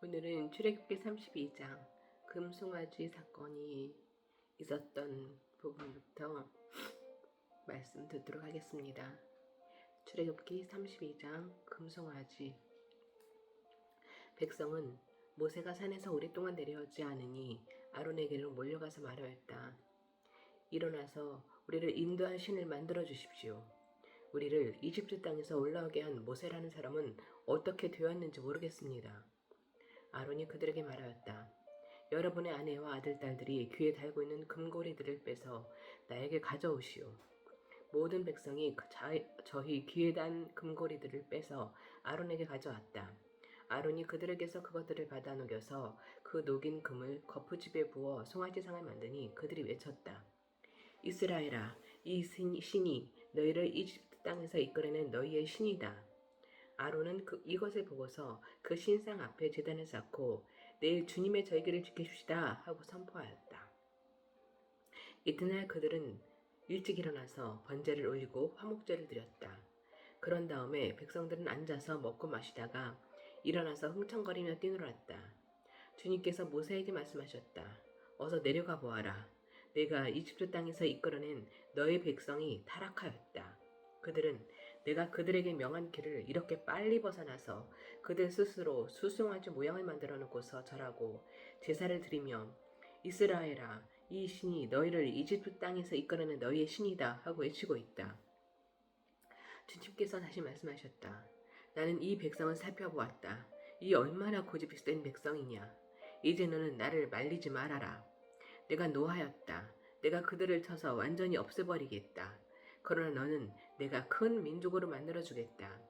오늘은 출애굽기 32장 금송아지 사건이 있었던 부분부터 말씀 듣도록 하겠습니다. 출애굽기 32장 금송아지. 백성은 모세가 산에서 오랫동안 내려오지 않으니 아론에게로 몰려가서 말하였다. 일어나서 우리를 인도할 신을 만들어 주십시오. 우리를 이집트 땅에서 올라오게 한 모세라는 사람은 어떻게 되었는지 모르겠습니다. 아론이 그들에게 말하였다. 여러분의 아내와 아들, 딸들이 귀에 달고 있는 금고리들을 빼서 나에게 가져오시오. 모든 백성이 저희 귀에 단 금고리들을 빼서 아론에게 가져왔다. 아론이 그들에게서 그것들을 받아 녹여서 그 녹인 금을 거푸집에 부어 송아지상을 만드니 그들이 외쳤다. 이스라엘아, 이 신이 너희를 이집트 땅에서 이끌어낸 너희의 신이다. 아론은 이것을 보고서 그 신상 앞에 제단을 쌓고 내일 주님의 절기를 지키십시다 하고 선포하였다. 이튿날 그들은 일찍 일어나서 번제를 올리고 화목제를 드렸다. 그런 다음에 백성들은 앉아서 먹고 마시다가 일어나서 흥청거리며 뛰놀았다. 주님께서 모세에게 말씀하셨다. 어서 내려가 보아라. 내가 이집트 땅에서 이끌어낸 너의 백성이 타락하였다. 그들은 내가 그들에게 명한 길을 이렇게 빨리 벗어나서 그들 스스로 수송아지 모양을 만들어 놓고서 절하고 제사를 드리며 이스라엘아, 이 신이 너희를 이집트 땅에서 이끌어낸 너희의 신이다 하고 외치고 있다. 주님께서 다시 말씀하셨다. 나는 이 백성을 살펴보았다. 이 얼마나 고집된 백성이냐. 이제 너는 나를 말리지 말아라. 내가 노하였다. 내가 그들을 쳐서 완전히 없애버리겠다. 그러나 너는 내가 큰 민족으로 만들어주겠다.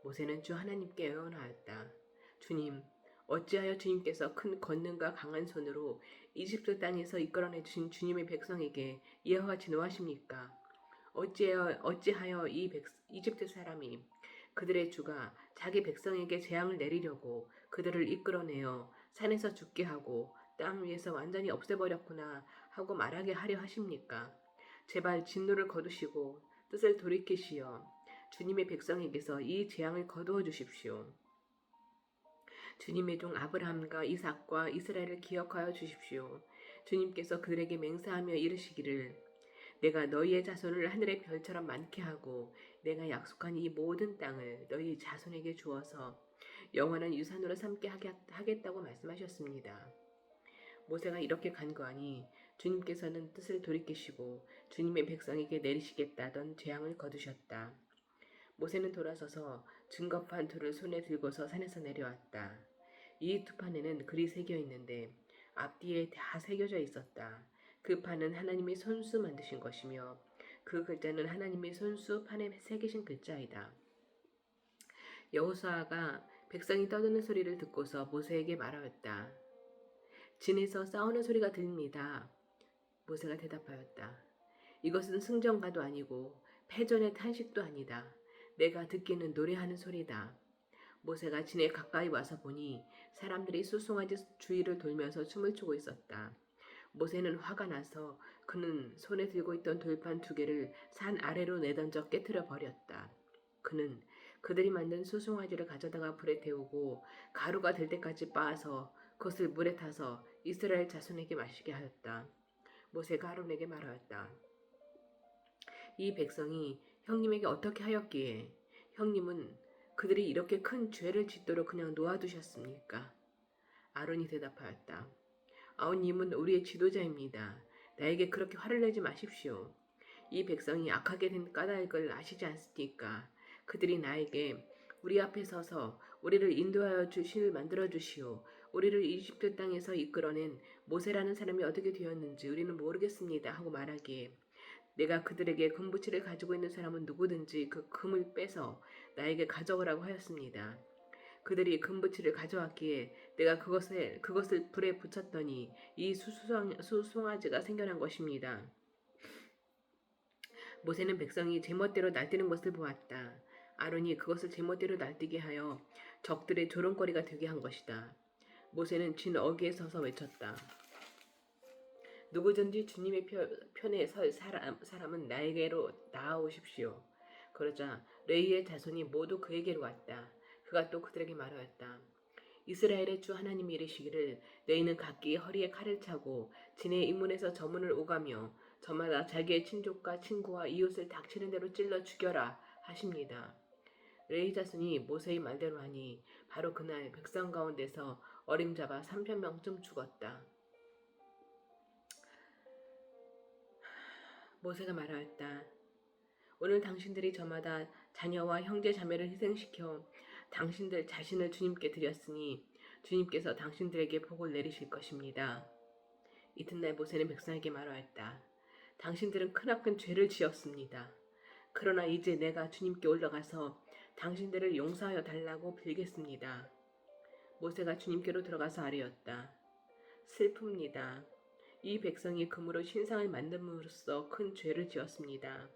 모세는 주 하나님께 애원하였다. 주님, 어찌하여 주님께서 큰 권능과 강한 손으로 이집트 땅에서 이끌어내주신 주님의 백성에게 이와 같이 노하십니까? 어찌하여 이집트 사람이 그들의 주가 자기 백성에게 재앙을 내리려고 그들을 이끌어내어 산에서 죽게 하고 땅 위에서 완전히 없애버렸구나 하고 말하게 하려 하십니까? 제발 진노를 거두시고 뜻을 돌이키시어 주님의 백성에게서 이 재앙을 거두어 주십시오. 주님의 종 아브라함과 이삭과 이스라엘을 기억하여 주십시오. 주님께서 그들에게 맹세하며 이르시기를 내가 너희의 자손을 하늘의 별처럼 많게 하고 내가 약속한 이 모든 땅을 너희 자손에게 주어서 영원한 유산으로 삼게 하겠다고 말씀하셨습니다. 모세가 이렇게 간구하니 주님께서는 뜻을 돌이키시고 주님의 백성에게 내리시겠다던 재앙을 거두셨다. 모세는 돌아서서 증거판 둘을 손에 들고서 산에서 내려왔다. 이 두 판에는 글이 새겨 있는데 앞뒤에 다 새겨져 있었다. 그 판은 하나님이 손수 만드신 것이며 그 글자는 하나님이 손수 판에 새기신 글자이다. 여호수아가 백성이 떠드는 소리를 듣고서 모세에게 말하였다. 진에서 싸우는 소리가 들립니다. 모세가 대답하였다. 이것은 승전가도 아니고 패전의 탄식도 아니다. 내가 듣기는 노래하는 소리다. 모세가 진에 가까이 와서 보니 사람들이 수송아지 주위를 돌면서 춤을 추고 있었다. 모세는 화가 나서 그는 손에 들고 있던 돌판 2개를 산 아래로 내던져 깨트려 버렸다. 그는 그들이 만든 수송아지를 가져다가 불에 태우고 가루가 될 때까지 빻아서 그것을 물에 타서 이스라엘 자손에게 마시게 하였다. 모세가 아론에게 말하였다. 이 백성이 형님에게 어떻게 하였기에 형님은 그들이 이렇게 큰 죄를 짓도록 그냥 놓아두셨습니까? 아론이 대답하였다. 아우님은 우리의 지도자입니다. 나에게 그렇게 화를 내지 마십시오. 이 백성이 악하게 된 까닭을 아시지 않습니까? 그들이 나에게 우리 앞에 서서 우리를 인도하여 주실 만들어 주시오. 우리를 이집트 땅에서 이끌어낸 모세라는 사람이 어떻게 되었는지 우리는 모르겠습니다 하고 말하기에 내가 그들에게 금부치를 가지고 있는 사람은 누구든지 그 금을 빼서 나에게 가져오라고 하였습니다. 그들이 금부치를 가져왔기에 내가 그것을 불에 붙였더니 이 수송아지가 생겨난 것입니다. 모세는 백성이 제멋대로 날뛰는 것을 보았다. 아론이 그것을 제멋대로 날뛰게 하여 적들의 조롱거리가 되게 한 것이다. 모세는 진 어귀에 서서 외쳤다. 누구든지 주님의 편에 설 사람은 나에게로 나아오십시오. 그러자 레위의 자손이 모두 그에게로 왔다. 그가 또 그들에게 말하였다. 이스라엘의 주 하나님이 이르시기를 너희는 각기 허리에 칼을 차고 진의 인문에서 저문을 오가며 저마다 자기의 친족과 친구와 이웃을 닥치는 대로 찔러 죽여라 하십니다. 레위 자손이 모세의 말대로 하니 바로 그날 백성 가운데서 어림잡아 3,000명쯤 죽었다. 모세가 말하였다. 오늘 당신들이 저마다 자녀와 형제 자매를 희생시켜 당신들 자신을 주님께 드렸으니 주님께서 당신들에게 복을 내리실 것입니다. 이튿날 모세는 백성에게 말하였다. 당신들은 크나큰 죄를 지었습니다. 그러나 이제 내가 주님께 올라가서 당신들을 용서하여 달라고 빌겠습니다. 모세가 주님께로 들어가서 아뢰었다. 슬픕니다. 이 백성이 금으로 신상을 만듦으로써 큰 죄를 지었습니다.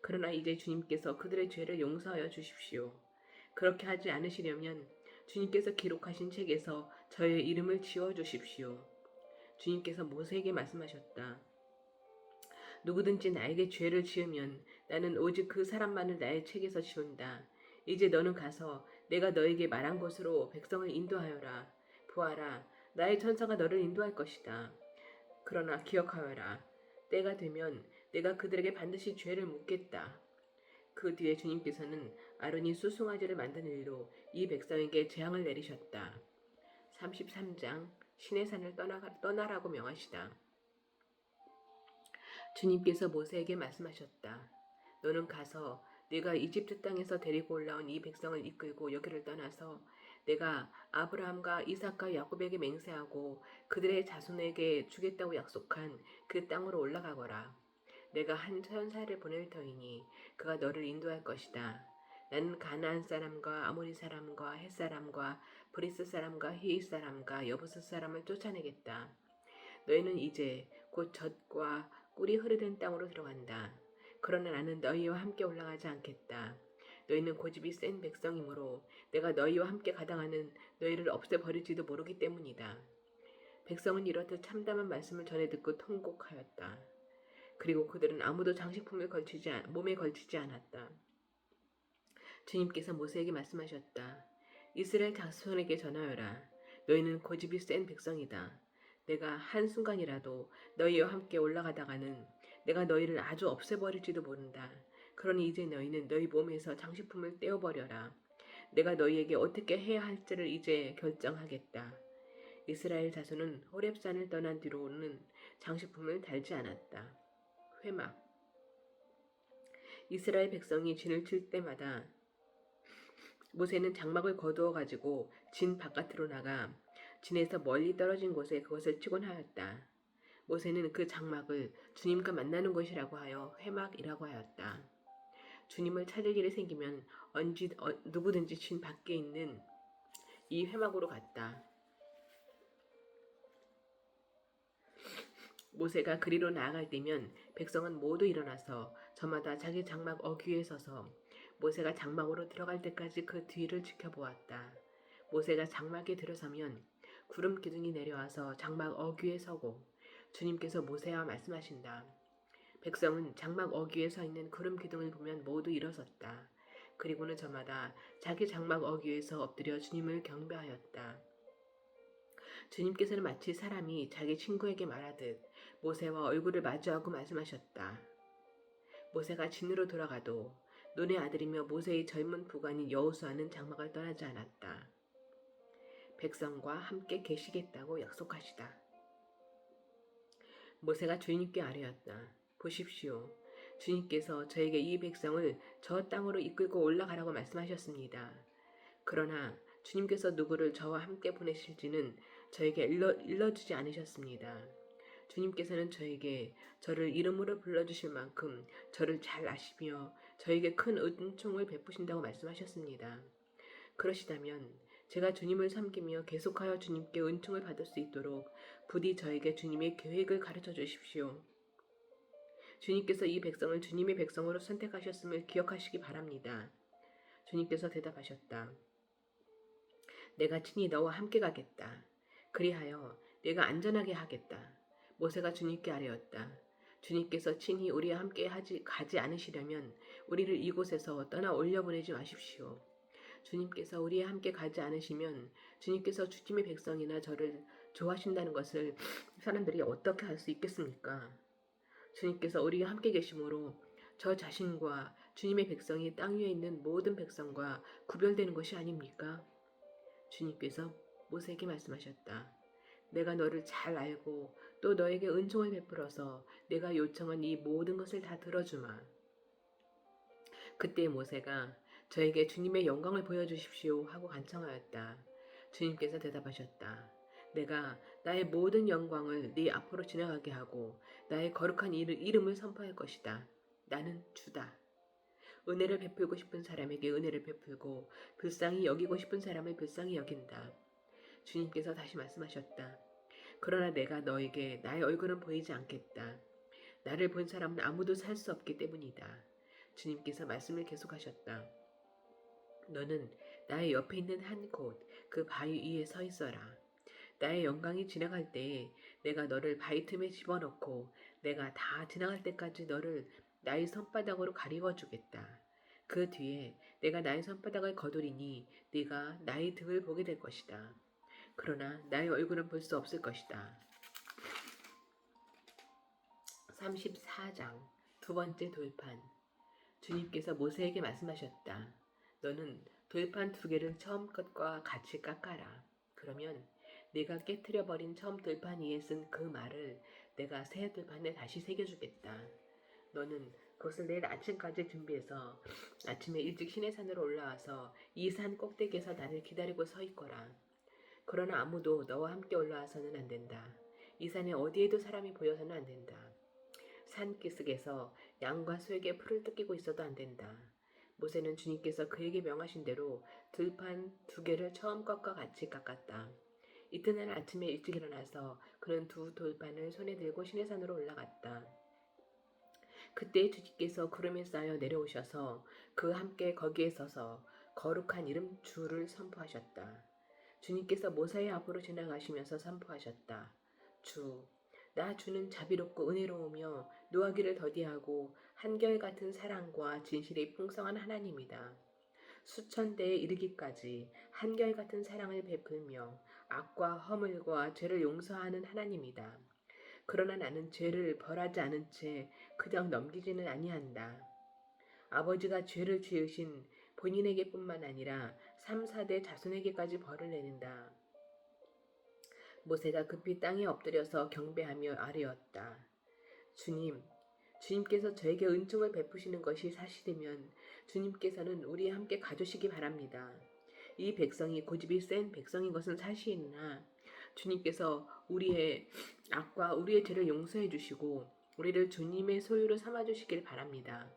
그러나 이제 주님께서 그들의 죄를 용서하여 주십시오. 그렇게 하지 않으시려면 주님께서 기록하신 책에서 저의 이름을 지워주십시오. 주님께서 모세에게 말씀하셨다. 누구든지 나에게 죄를 지으면 나는 오직 그 사람만을 나의 책에서 지운다. 이제 너는 가서 내가 너에게 말한 곳으로 백성을 인도하여라. 보아라, 나의 천사가 너를 인도할 것이다. 그러나 기억하여라. 때가 되면 내가 그들에게 반드시 죄를 묻겠다. 그 뒤에 주님께서는 아론이 수송아지를 만드는 일로 이 백성에게 재앙을 내리셨다. 33장 신의 산을 떠나라고 명하시다. 주님께서 모세에게 말씀하셨다. 너는 가서 네가 이집트 땅에서 데리고 올라온 이 백성을 이끌고 여기를 떠나서 내가 아브라함과 이삭과 야곱에게 맹세하고 그들의 자손에게 주겠다고 약속한 그 땅으로 올라가거라. 내가 한 천사를 보낼 터이니 그가 너를 인도할 것이다. 나는 가나안 사람과 아모리 사람과 헷 사람과 브리스 사람과 히윗 사람과 여부스 사람을 쫓아내겠다. 너희는 이제 곧 젖과 꿀이 흐르는 땅으로 들어간다. 그러나 나는 너희와 함께 올라가지 않겠다. 너희는 고집이 센 백성이므로 내가 너희와 함께 가당하는 너희를 없애버릴지도 모르기 때문이다. 백성은 이렇듯 참담한 말씀을 전해 듣고 통곡하였다. 그리고 그들은 아무도 장식품을 몸에 걸치지 않았다. 주님께서 모세에게 말씀하셨다. 이스라엘 자손에게 전하여라. 너희는 고집이 센 백성이다. 내가 한순간이라도 너희와 함께 올라가다가는 내가 너희를 아주 없애버릴지도 모른다. 그러니 이제 너희는 너희 몸에서 장식품을 떼어버려라. 내가 너희에게 어떻게 해야 할지를 이제 결정하겠다. 이스라엘 자손은 호렙산을 떠난 뒤로는 장식품을 달지 않았다. 회막. 이스라엘 백성이 진을 칠 때마다 모세는 장막을 거두어 가지고 진 바깥으로 나가 진에서 멀리 떨어진 곳에 그것을 치곤 하였다. 모세는 그 장막을 주님과 만나는 곳이라고 하여 회막이라고 하였다. 주님을 찾을 일이 생기면 누구든지 진 밖에 있는 이 회막으로 갔다. 모세가 그리로 나아갈 때면 백성은 모두 일어나서 저마다 자기 장막 어귀에 서서 모세가 장막으로 들어갈 때까지 그 뒤를 지켜보았다. 모세가 장막에 들어서면 구름 기둥이 내려와서 장막 어귀에 서고 주님께서 모세와 말씀하신다. 백성은 장막 어귀에 서 있는 구름 기둥을 보면 모두 일어섰다. 그리고는 저마다 자기 장막 어귀에서 엎드려 주님을 경배하였다. 주님께서는 마치 사람이 자기 친구에게 말하듯 모세와 얼굴을 마주하고 말씀하셨다. 모세가 진으로 돌아가도 눈의 아들이며 모세의 젊은 부관인 여호수아는 장막을 떠나지 않았다. 백성과 함께 계시겠다고 약속하시다. 모세가 주님께 아뢰었다. 보십시오. 주님께서 저에게 이 백성을 저 땅으로 이끌고 올라가라고 말씀하셨습니다. 그러나 주님께서 누구를 저와 함께 보내실지는 저에게 일러주지 않으셨습니다. 주님께서는 저에게 저를 이름으로 불러주실 만큼 저를 잘 아시며 저에게 큰 은총을 베푸신다고 말씀하셨습니다. 그러시다면 제가 주님을 섬기며 계속하여 주님께 은총을 받을 수 있도록 부디 저에게 주님의 계획을 가르쳐 주십시오. 주님께서 이 백성을 주님의 백성으로 선택하셨음을 기억하시기 바랍니다. 주님께서 대답하셨다. 내가 친히 너와 함께 가겠다. 그리하여 내가 안전하게 하겠다. 모세가 주님께 아뢰었다. 주님께서 친히 우리와 함께 가지 않으시려면 우리를 이곳에서 떠나 올려보내지 마십시오. 주님께서 우리와 함께 가지 않으시면 주님께서 주님의 백성이나 저를 좋아하신다는 것을 사람들이 어떻게 할 수 있겠습니까? 주님께서 우리와 함께 계심으로 저 자신과 주님의 백성이 땅 위에 있는 모든 백성과 구별되는 것이 아닙니까? 주님께서 모세에게 말씀하셨다. 내가 너를 잘 알고 또 너에게 은총을 베풀어서 내가 요청한 이 모든 것을 다 들어주마. 그때 모세가 저에게 주님의 영광을 보여주십시오 하고 간청하였다. 주님께서 대답하셨다. 내가 나의 모든 영광을 네 앞으로 지나가게 하고 나의 거룩한 이름을 선포할 것이다. 나는 주다. 은혜를 베풀고 싶은 사람에게 은혜를 베풀고 불쌍히 여기고 싶은 사람을 불쌍히 여긴다. 주님께서 다시 말씀하셨다. 그러나 내가 너에게 나의 얼굴은 보이지 않겠다. 나를 본 사람은 아무도 살 수 없기 때문이다. 주님께서 말씀을 계속하셨다. 너는 나의 옆에 있는 한 곳, 그 바위 위에 서 있어라. 나의 영광이 지나갈 때에 내가 너를 바위 틈에 집어넣고 내가 다 지나갈 때까지 너를 나의 손바닥으로 가리워 주겠다. 그 뒤에 내가 나의 손바닥을 거두리니 네가 나의 등을 보게 될 것이다. 그러나 나의 얼굴은 볼 수 없을 것이다. 34장 두 번째 돌판. 주님께서 모세에게 말씀하셨다. 너는 돌판 두 개를 처음 것과 같이 깎아라. 그러면 네가 깨트려버린 처음 돌판 위에 쓴 그 말을 내가 새 돌판에 다시 새겨주겠다. 너는 그것을 내일 아침까지 준비해서 아침에 일찍 시내산으로 올라와서 이 산 꼭대기에서 나를 기다리고 서 있거라. 그러나 아무도 너와 함께 올라와서는 안 된다. 이 산에 어디에도 사람이 보여서는 안 된다. 산 기슭에서 양과 소에게 풀을 뜯기고 있어도 안 된다. 모세는 주님께서 그에게 명하신 대로 들판 두 개를 처음 것과 같이 깎았다. 이튿날 아침에 일찍 일어나서 그는 두 돌판을 손에 들고 시내산으로 올라갔다. 그때 주님께서 구름에 쌓여 내려오셔서 그와 함께 거기에 서서 거룩한 이름 주를 선포하셨다. 주님께서 모세의 앞으로 지나가시면서 선포하셨다. 주, 나 주는 자비롭고 은혜로우며 노하기를 더디하고 한결같은 사랑과 진실이 풍성한 하나님이다. 수천 대에 이르기까지 한결같은 사랑을 베풀며 악과 허물과 죄를 용서하는 하나님이다. 그러나 나는 죄를 벌하지 않은 채 그냥 넘기지는 아니한다. 아버지가 죄를 지으신 본인에게뿐만 아니라 3, 4대 자손에게까지 벌을 내린다. 모세가 급히 땅에 엎드려서 경배하며 아뢰었다. 주님께서 저에게 은총을 베푸시는 것이 사실이면 주님께서는 우리와 함께 가주시기 바랍니다. 이 백성이 고집이 센 백성인 것은 사실이나 주님께서 우리의 악과 우리의 죄를 용서해 주시고 우리를 주님의 소유로 삼아 주시길 바랍니다.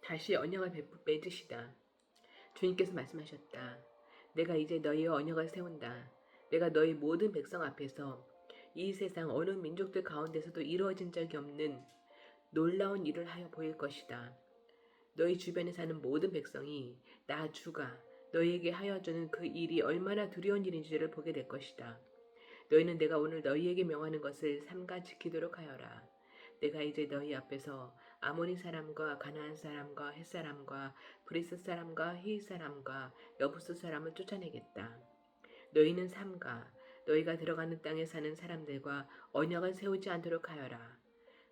다시 언약을 맺으시다. 주님께서 말씀하셨다. 내가 이제 너희와 언약을 세운다. 내가 너희 모든 백성 앞에서 이 세상 어느 민족들 가운데서도 이루어진 적이 없는 놀라운 일을 하여 보일 것이다. 너희 주변에 사는 모든 백성이 나 주가 너희에게 하여 주는 그 일이 얼마나 두려운 일인지를 보게 될 것이다. 너희는 내가 오늘 너희에게 명하는 것을 삼가 지키도록 하여라. 내가 이제 너희 앞에서 아모리 사람과 가나안 사람과 헷 사람과 브리스 사람과 히윗 사람과 여부스 사람을 쫓아내겠다. 너희는 삼가 너희가 들어가는 땅에 사는 사람들과 언약을 세우지 않도록 하여라.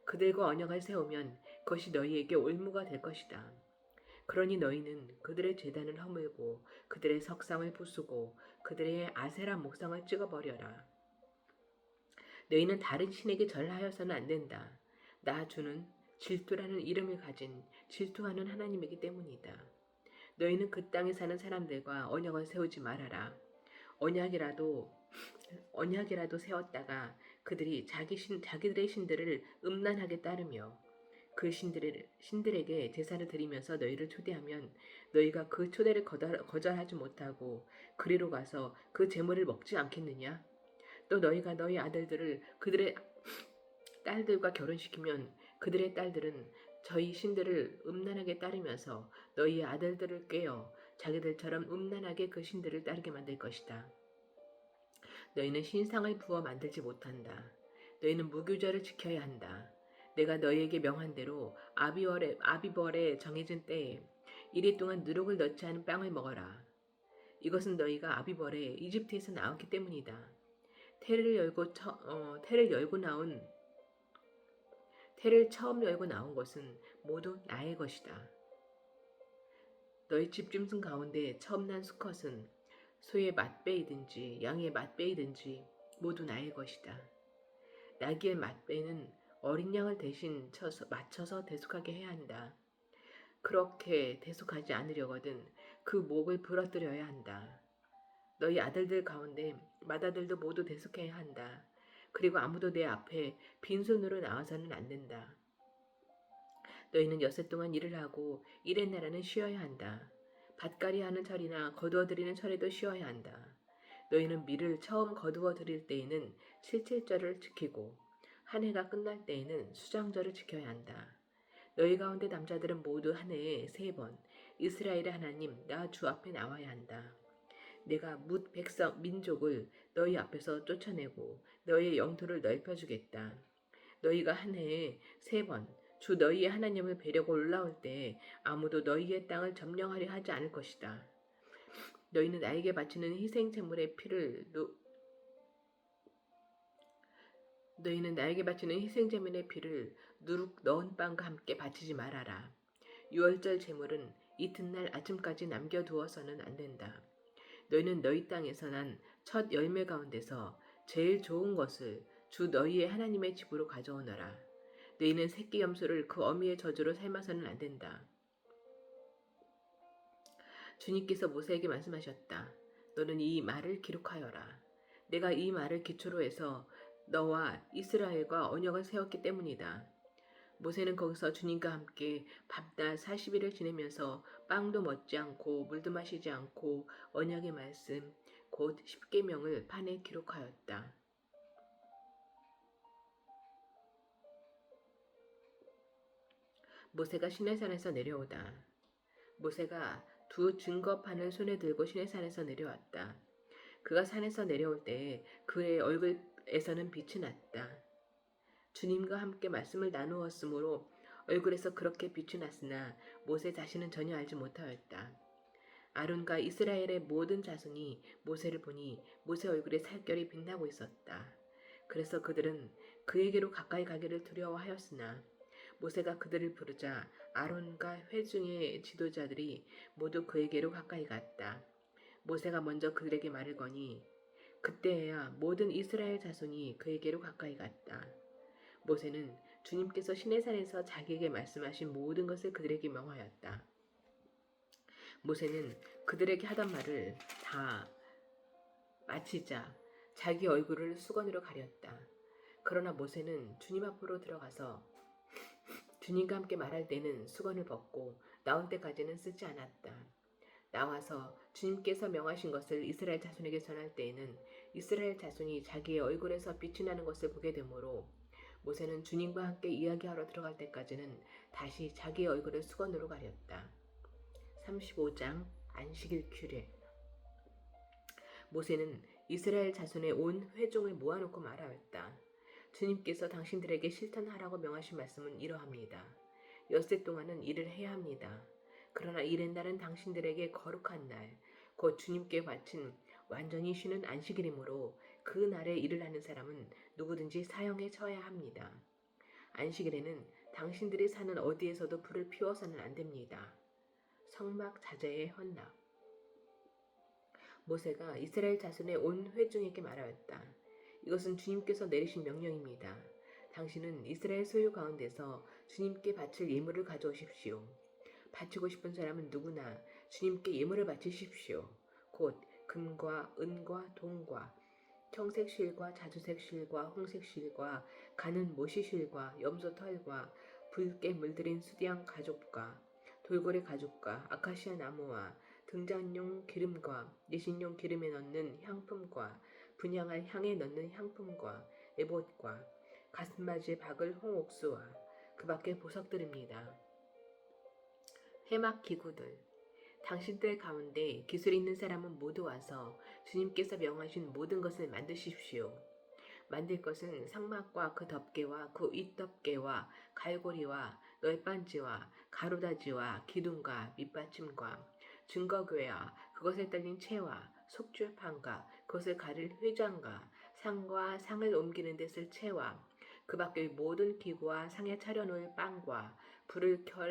그들과 언약을 세우면 그것이 너희에게 올무가 될 것이다. 그러니 너희는 그들의 제단을 허물고 그들의 석상을 부수고 그들의 아세라 목상을 찍어버려라. 너희는 다른 신에게 절하여서는 안 된다. 나 주는 질투라는 이름을 가진 질투하는 하나님이기 때문이다. 너희는 그 땅에 사는 사람들과 언약을 세우지 말아라. 언약이라도 세웠다가 그들이 자기들의 신들을 음란하게 따르며 그 신들에게 제사를 드리면서 너희를 초대하면 너희가 그 초대를 거절하지 못하고 그리로 가서 그 제물을 먹지 않겠느냐? 또 너희가 너희 아들들을 그들의 딸들과 결혼시키면 그들의 딸들은 저희 신들을 음란하게 따르면서 너희의 아들들을 꾀어 자기들처럼 음란하게 그 신들을 따르게 만들 것이다. 너희는 신상을 부어 만들지 못한다. 너희는 무교절을 지켜야 한다. 내가 너희에게 명한 대로 아비벌에 정해진 때에 이리 동안 누룩을 넣지 않은 빵을 먹어라. 이것은 너희가 아비벌에 이집트에서 나왔기 때문이다. 태를 처음 열고 나온 것은 모두 나의 것이다. 너희 집짐승 가운데 처음 난 수컷은 소의 맏배이든지 양의 맏배이든지 모두 나의 것이다. 나귀의 맏배는 어린 양을 대신 맞춰서 대속하게 해야 한다. 그렇게 대속하지 않으려거든 그 목을 부러뜨려야 한다. 너희 아들들 가운데 맏아들도 모두 대속해야 한다. 그리고 아무도 내 앞에 빈손으로 나와서는 안 된다. 너희는 여섯 동안 일을 하고 일의 날에는 쉬어야 한다. 밭갈이 하는 철이나 거두어 들이는 철에도 쉬어야 한다. 너희는 밀을 처음 거두어 들일 때에는 실칠절을 지키고 한 해가 끝날 때에는 수장절을 지켜야 한다. 너희 가운데 남자들은 모두 한 해에 3번 이스라엘의 하나님 나 주 앞에 나와야 한다. 내가 뭇 민족을 너희 앞에서 쫓아내고 너희의 영토를 넓혀주겠다. 너희가 한 해에 3번 주 너희의 하나님을 뵈려고 올라올 때 아무도 너희의 땅을 점령하려 하지 않을 것이다. 너희는 나에게 바치는 희생 제물의 피를 누룩 넣은 빵과 함께 바치지 말아라. 유월절 제물은 이튿날 아침까지 남겨두어서는 안 된다. 너희는 너희 땅에서 난 첫 열매 가운데서 제일 좋은 것을 주 너희의 하나님의 집으로 가져오너라. 너희는 새끼 염소를 그 어미의 젖으로 삶아서는 안 된다. 주님께서 모세에게 말씀하셨다. 너는 이 말을 기록하여라. 내가 이 말을 기초로 해서 너와 이스라엘과 언약을 세웠기 때문이다. 모세는 거기서 주님과 함께 밤낮 40일을 지내면서 빵도 먹지 않고 물도 마시지 않고 언약의 말씀 곧 십계명을 판에 기록하였다. 모세가 시내산에서 내려오다. 모세가 두 증거판을 손에 들고 시내산에서 내려왔다. 그가 산에서 내려올 때 그의 얼굴에서는 빛이 났다. 주님과 함께 말씀을 나누었으므로 얼굴에서 그렇게 빛이 났으나 모세 자신은 전혀 알지 못하였다. 아론과 이스라엘의 모든 자손이 모세를 보니 모세 얼굴에 살결이 빛나고 있었다. 그래서 그들은 그에게로 가까이 가기를 두려워하였으나 모세가 그들을 부르자 아론과 회중의 지도자들이 모두 그에게로 가까이 갔다. 모세가 먼저 그들에게 말을 거니 그때야 모든 이스라엘 자손이 그에게로 가까이 갔다. 모세는 주님께서 시내산에서 자기에게 말씀하신 모든 것을 그들에게 명하였다. 모세는 그들에게 하던 말을 다 마치자 자기 얼굴을 수건으로 가렸다. 그러나 모세는 주님 앞으로 들어가서 주님과 함께 말할 때는 수건을 벗고 나올 때까지는 쓰지 않았다. 나와서 주님께서 명하신 것을 이스라엘 자손에게 전할 때에는 이스라엘 자손이 자기의 얼굴에서 빛이 나는 것을 보게 되므로 모세는 주님과 함께 이야기하러 들어갈 때까지는 다시 자기의 얼굴을 수건으로 가렸다. 35장 안식일 규례. 모세는 이스라엘 자손의 온 회중을 모아놓고 말하였다. 주님께서 당신들에게 실천하라고 명하신 말씀은 이러합니다. 엿새 동안은 일을 해야 합니다. 그러나 일의 날은 당신들에게 거룩한 날, 곧 주님께 바친 완전히 쉬는 안식일이므로 그 날에 일을 하는 사람은 누구든지 사형에 처해야 합니다. 안식일에는 당신들이 사는 어디에서도 불을 피워서는 안 됩니다. 성막 자제의 헌납. 모세가 이스라엘 자손의 온 회중에게 말하였다. 이것은 주님께서 내리신 명령입니다. 당신은 이스라엘 소유 가운데서 주님께 바칠 예물을 가져오십시오. 바치고 싶은 사람은 누구나 주님께 예물을 바치십시오. 곧 금과 은과 동과 청색 실과 자주색 실과 홍색 실과 가는 모시 실과 염소 털과 붉게 물들인 수디양 가죽과 돌고래 가죽과 아카시아 나무와 등잔용 기름과 예신용 기름에 넣는 향품과 분향할 향에 넣는 향품과 에봇과 가슴맞이에 박을 홍옥수와 그 밖의 보석들입니다. 회막 기구들. 당신들 가운데 기술 있는 사람은 모두 와서 주님께서 명하신 모든 것을 만드십시오. 만들 것은 상막과 그 덮개와 그 윗덮개와 갈고리와 널빤지와 가로다지와 기둥과 밑받침과 증거궤와 그것에 딸린 채와 속죄판과 그것을 가릴 회장과 상과 상을 옮기는 데 쓸 채와 그 밖의 모든 기구와 상에 차려놓을 빵과 불을 켤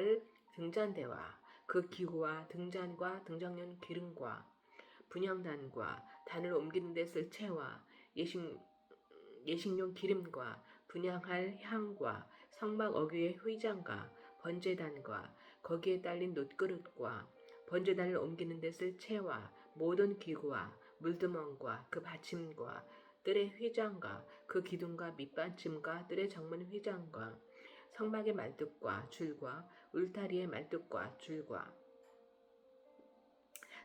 등잔대와 그 기구와 등잔과 등장용 기름과 분향단과 단을 옮기는 데 쓸 채와 예식용 기름과 분향할 향과 성막 어귀의 휘장과 번제단과 거기에 딸린 놋그릇과 번제단을 옮기는 데 쓸 채와 모든 기구와 물두멍과 그 받침과 뜰의 휘장과 그 기둥과 밑받침과 뜰의 정문 휘장과 성막의 말뚝과 줄과 울타리의 말뚝과 줄과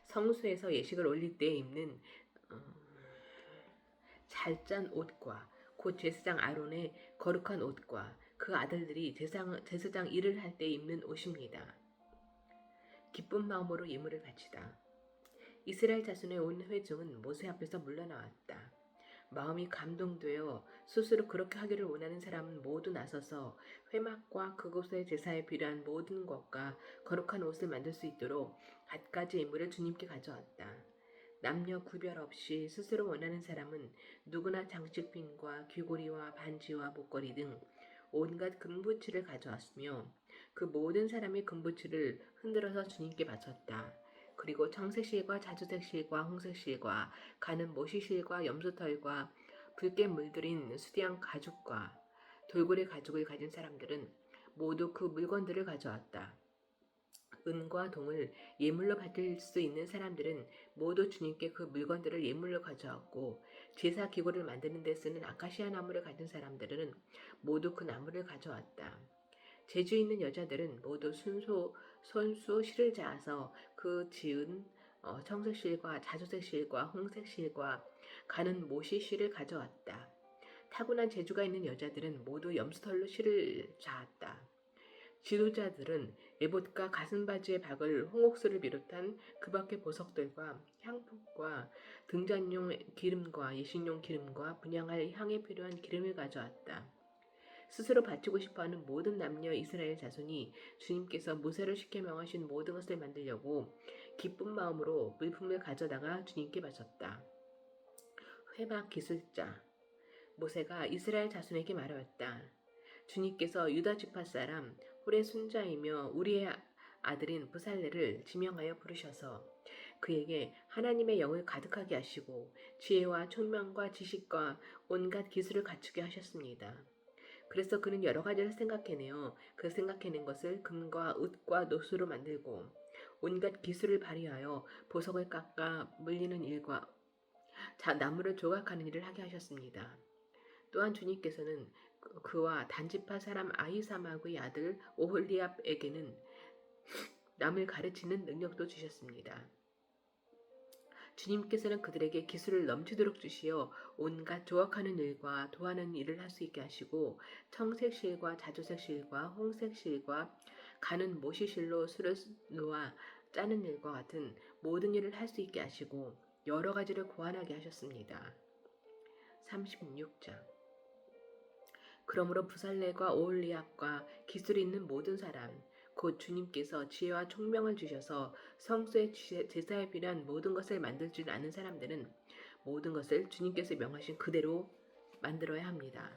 성수에서 예식을 올릴 때 입는 잘 짠 옷과 곧 제사장 아론의 거룩한 옷과 그 아들들이 제사장 일을 할 때 입는 옷입니다. 기쁜 마음으로 예물을 바치다. 이스라엘 자손의 온 회중은 모세 앞에서 물러나왔다. 마음이 감동되어 스스로 그렇게 하기를 원하는 사람은 모두 나서서 회막과 그곳의 제사에 필요한 모든 것과 거룩한 옷을 만들 수 있도록 갖가지 예물을 주님께 가져왔다. 남녀 구별 없이 스스로 원하는 사람은 누구나 장식핀과 귀고리와 반지와 목걸이 등 온갖 금부치를 가져왔으며 그 모든 사람이 금부치를 흔들어서 주님께 바쳤다. 그리고 청색실과 자주색실과 홍색실과 가는 모시실과 염소털과 붉게 물들인 수디양 가죽과 돌고래 가죽을 가진 사람들은 모두 그 물건들을 가져왔다. 은과 동을 예물로 받을 수 있는 사람들은 모두 주님께 그 물건들을 예물로 가져왔고 제사 기구를 만드는 데 쓰는 아카시아 나무를 가진 사람들은 모두 그 나무를 가져왔다. 재주 있는 여자들은 모두 손수 실을 자아서 그 지은 청색 실과 자주색 실과 홍색 실과 가는 모시 실을 가져왔다. 타고난 재주가 있는 여자들은 모두 염소털로 실을 자았다. 지도자들은 에봇과 가슴바지에 박을 홍옥수를 비롯한 그 밖의 보석들과 향품과 등잔용 기름과 예식용 기름과 분향할 향에 필요한 기름을 가져왔다. 스스로 바치고 싶어하는 모든 남녀 이스라엘 자손이 주님께서 모세를 시켜 명하신 모든 것을 만들려고 기쁜 마음으로 물품을 가져다가 주님께 바쳤다. 회막 기술자 모세가 이스라엘 자손에게 말하였다. 주님께서 유다 지파 사람 홀의 손자이며 우리의 아들인 부살레를 지명하여 부르셔서 그에게 하나님의 영을 가득하게 하시고 지혜와 총명과 지식과 온갖 기술을 갖추게 하셨습니다. 그래서 그는 여러 가지를 생각해내어 그 생각해낸 것을 금과 읒과 노수로 만들고 온갖 기술을 발휘하여 보석을 깎아 물리는 일과 나무를 조각하는 일을 하게 하셨습니다. 또한 주님께서는 그와 단지파 사람 아히사막의 아들 오홀리압에게는 남을 가르치는 능력도 주셨습니다. 주님께서는 그들에게 기술을 넘치도록 주시어 온갖 조각하는 일과 도하는 일을 할 수 있게 하시고 청색실과 자주색실과 홍색실과 가는 모시실로 술을 놓아 짜는 일과 같은 모든 일을 할 수 있게 하시고 여러 가지를 고안하게 하셨습니다. 36장 그러므로 부살레과 오홀리압과 기술 있는 모든 사람 곧 주님께서 지혜와 총명을 주셔서 성소의 제사에 필요한 모든 것을 만들 줄 아는 사람들은 모든 것을 주님께서 명하신 그대로 만들어야 합니다.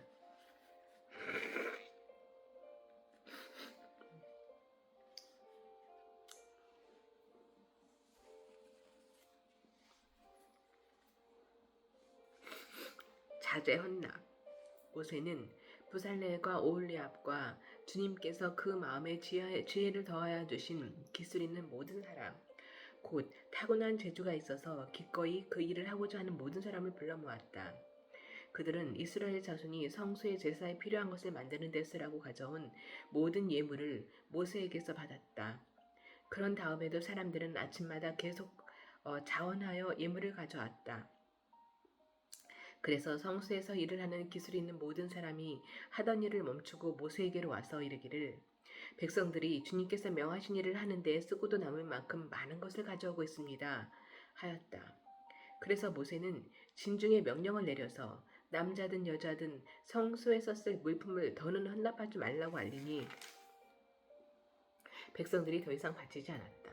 자제 헌납 모세는 부살레과 오홀리압과 주님께서 그 마음에 지혜를 더하여 주신 기술 있는 모든 사람 곧 타고난 재주가 있어서 기꺼이 그 일을 하고자 하는 모든 사람을 불러 모았다. 그들은 이스라엘 자손이 성소의 제사에 필요한 것을 만드는 데 쓰라고 가져온 모든 예물을 모세에게서 받았다. 그런 다음에도 사람들은 아침마다 계속 자원하여 예물을 가져왔다. 그래서 성소에서 일을 하는 기술이 있는 모든 사람이 하던 일을 멈추고 모세에게로 와서 이르기를 백성들이 주님께서 명하신 일을 하는데 쓰고도 남을 만큼 많은 것을 가져오고 있습니다 하였다. 그래서 모세는 진중에 명령을 내려서 남자든 여자든 성소에서 쓸 물품을 더는 헌납하지 말라고 알리니 백성들이 더 이상 바치지 않았다.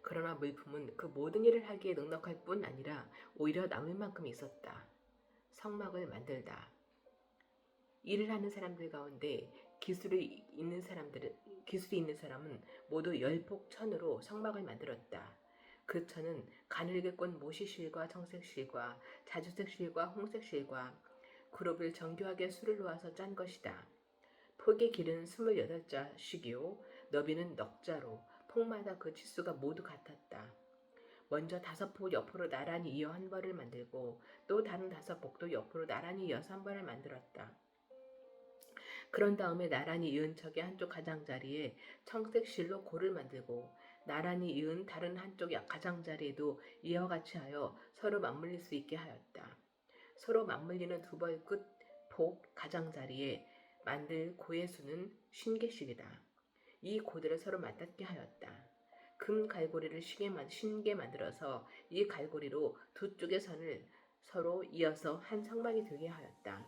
그러나 물품은 그 모든 일을 하기에 넉넉할 뿐 아니라 오히려 남을 만큼 있었다. 성막을 만들다. 일을 하는 사람들 가운데 기술이 있는 사람은 모두 열폭천으로 성막을 만들었다. 그 천은 가늘게 꼰 모시실과 청색실과 자주색실과 홍색실과 그룹을 정교하게 수를 놓아서 짠 것이다. 폭의 길은 28자씩이요 너비는 넉자로 폭마다 그 치수가 모두 같았다. 먼저 5폭 옆으로 나란히 이어 한 벌을 만들고 또 다른 5폭도 옆으로 나란히 이어서 한 벌을 만들었다. 그런 다음에 나란히 이은 척의 한쪽 가장자리에 청색실로 골을 만들고 나란히 이은 다른 한쪽 가장자리에도 이와 같이 하여 서로 맞물릴 수 있게 하였다. 서로 맞물리는 두 벌 끝 폭 가장자리에 만들 고의 수는 50개씩이다. 이 고들을 서로 맞닿게 하였다. 금 갈고리를 신게 만들어서 이 갈고리로 두 쪽의 선을 서로 이어서 한 성막이 되게 하였다.